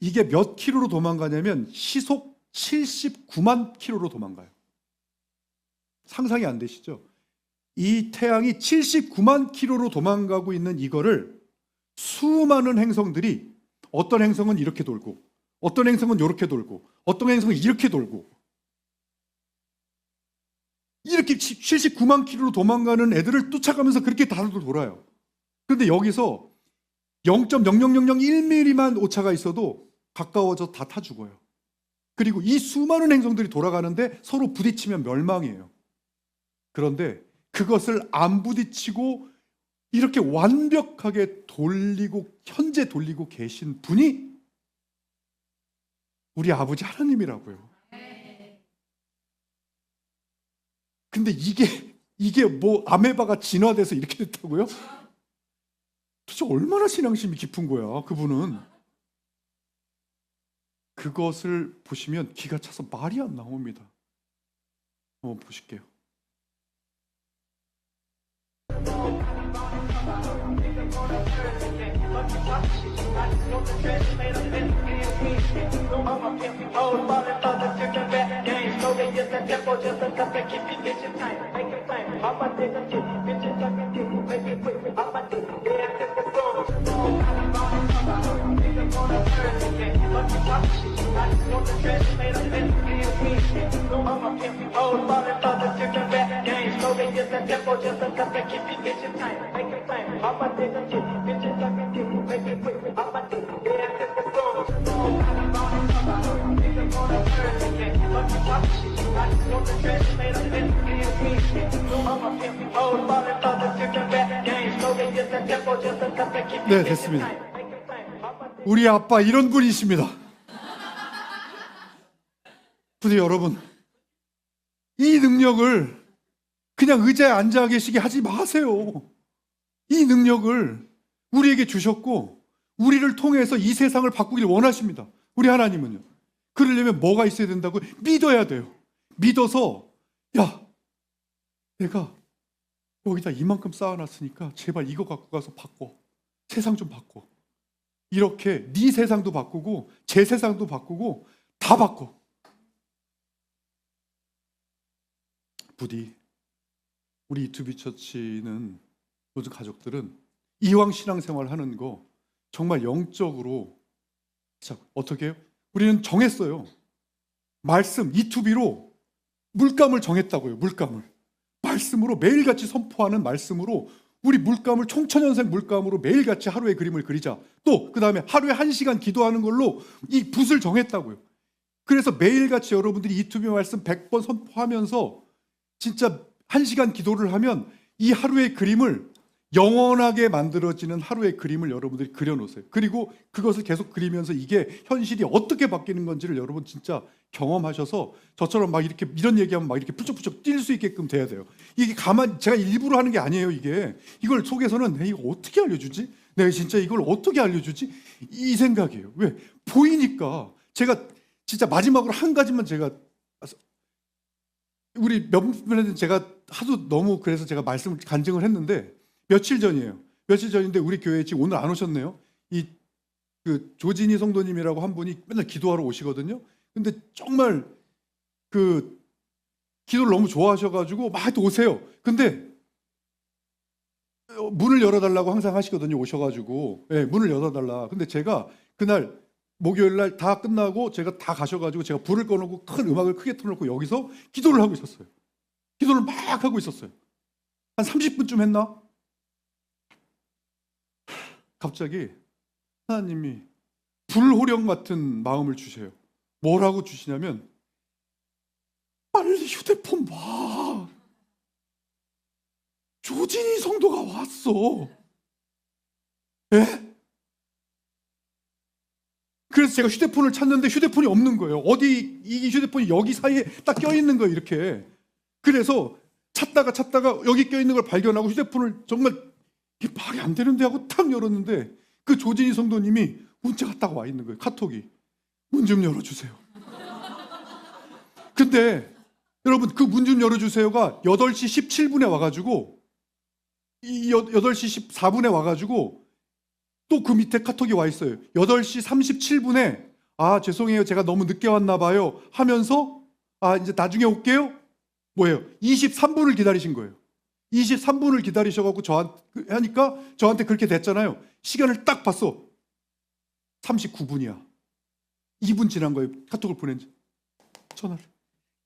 이게 몇 킬로로 도망가냐면 시속 79만 킬로로 도망가요. 상상이 안 되시죠? 이 태양이 79만 킬로로 도망가고 있는 이거를 수많은 행성들이, 어떤 행성은 이렇게 돌고, 어떤 행성은 이렇게 돌고, 어떤 행성은 이렇게 돌고, 이렇게 79만 킬로로 도망가는 애들을 쫓아가면서 그렇게 다들 돌아요. 그런데 여기서 0.00001mm만 오차가 있어도 가까워져 다 타 죽어요. 그리고 이 수많은 행성들이 돌아가는데 서로 부딪히면 멸망이에요. 그런데 그것을 안 부딪히고 이렇게 완벽하게 현재 돌리고 계신 분이 우리 아버지 하나님이라고요. 근데 이게 아메바가 진화돼서 이렇게 됐다고요? 도대체 얼마나 신앙심이 깊은 거야, 그분은. 그것을 보시면 기가 차서 말이 안 나옵니다. 한번 보실게요. 네, 됐습니다. 우리 아빠 이런 분이십니다. 근데 여러분, 이 능력을 그냥 의자에 앉아 계시게 하지 마세요. 이 능력을 우리에게 주셨고 우리를 통해서 이 세상을 바꾸길 원하십니다. 우리 하나님은요. 그러려면 뭐가 있어야 된다고? 믿어야 돼요. 믿어서, 야, 내가 여기다 이만큼 쌓아놨으니까 제발 이거 갖고 가서 바꿔. 세상 좀 바꿔. 이렇게 네 세상도 바꾸고 제 세상도 바꾸고 다 바꿔. 부디 우리 이투비 처치는 모든 가족들은 이왕 신앙생활 하는 거 정말 영적으로, 자, 어떻게 해요? 우리는 정했어요. 말씀, 이투비로 물감을 정했다고요. 물감을. 말씀으로 매일같이 선포하는 말씀으로 우리 물감을 총천연색 물감으로 매일같이 하루의 그림을 그리자. 또 그 다음에 하루에 1시간 기도하는 걸로 이 붓을 정했다고요. 그래서 매일같이 여러분들이 이투비 말씀 100번 선포하면서 진짜 1시간 기도를 하면 이 하루의 그림을 영원하게 만들어지는 하루의 그림을 여러분들이 그려놓으세요. 그리고 그것을 계속 그리면서 이게 현실이 어떻게 바뀌는 건지를 여러분 진짜 경험하셔서 저처럼 막 이렇게 이런 얘기하면 막 이렇게 푸쩍푸쩍 뛸 수 있게끔 돼야 돼요. 이게 제가 일부러 하는 게 아니에요. 이걸 속에서는 내가 이거 어떻게 알려주지? 내가 진짜 이걸 어떻게 알려주지? 이 생각이에요. 왜? 보이니까. 제가 진짜 마지막으로 한 가지만 제가 우리 몇 분에는 제가 하도 너무 그래서 제가 말씀을 간증을 했는데 며칠 전이에요. 며칠 전인데 우리 교회에 지금 오늘 안 오셨네요. 그 조진희 성도님이라고 한 분이 맨날 기도하러 오시거든요. 근데 정말 그 기도를 너무 좋아하셔가지고 막 또 오세요. 근데 문을 열어달라고 항상 하시거든요. 오셔가지고 네, 문을 열어달라. 근데 제가 그날 목요일 날 다 끝나고 제가 다 가셔가지고 제가 불을 꺼놓고 큰 음악을 크게 틀어놓고 여기서 기도를 하고 있었어요. 기도를 막 하고 있었어요. 한 30분쯤 했나? 갑자기 하나님이 불호령 같은 마음을 주세요. 뭐라고 주시냐면 빨리 휴대폰 봐. 조진희 성도가 왔어. 예? 그래서 제가 휴대폰을 찾는데 휴대폰이 없는 거예요. 어디 이 휴대폰이 여기 사이에 딱 껴있는 거예요. 이렇게. 그래서 찾다가 여기 껴있는 걸 발견하고 휴대폰을 정말 이게 말이 안 되는데 하고 탁 열었는데 그 조진희 성도님이 문자가 딱 와 있는 거예요. 카톡이. 문 좀 열어주세요. 근데 여러분 그 문 좀 열어주세요가 8시 17분에 와가지고 8시 14분에 와가지고 또 그 밑에 카톡이 와 있어요. 8시 37분에 아 죄송해요 제가 너무 늦게 왔나 봐요 하면서 아 이제 나중에 올게요. 뭐예요? 23분을 기다리신 거예요. 23분을 기다리셔가지고 하니까 저한테 그렇게 됐잖아요. 시간을 딱 봤어. 39분이야. 2분 지난 거예요. 카톡을 보낸 지. 전화를.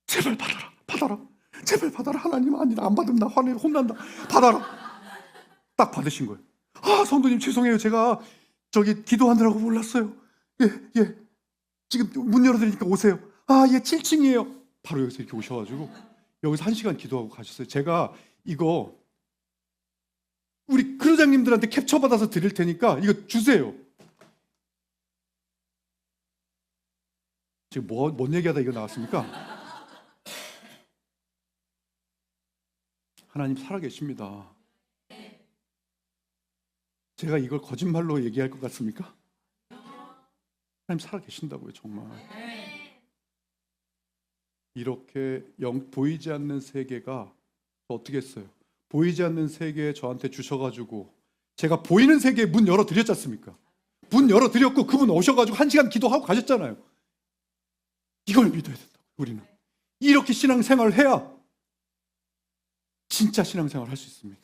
제발 받아라. 제발 받아라. 하나님 아니다. 안 받으면 나 혼난다. 받아라. 딱 받으신 거예요. 아 성도님 죄송해요. 제가 저기 기도하느라고 몰랐어요. 예. 지금 문 열어드리니까 오세요. 아 예 7층이에요. 바로 여기서 이렇게 오셔가지고 여기서 1시간 기도하고 가셨어요. 제가 이거 우리 크루장님들한테 캡처 받아서 드릴 테니까 이거 주세요. 지금 뭔 얘기하다 이거 나왔습니까? 하나님 살아계십니다. 제가 이걸 거짓말로 얘기할 것 같습니까? 하나님 살아계신다고요. 정말. 이렇게 보이지 않는 세계가 어떻게 했어요? 보이지 않는 세계에 저한테 주셔가지고 제가 보이는 세계에 문 열어드렸지 않습니까? 문 열어드렸고 그분 오셔가지고 1시간 기도하고 가셨잖아요. 이걸 믿어야 된다. 우리는 이렇게 신앙생활을 해야 진짜 신앙생활을 할 수 있습니다.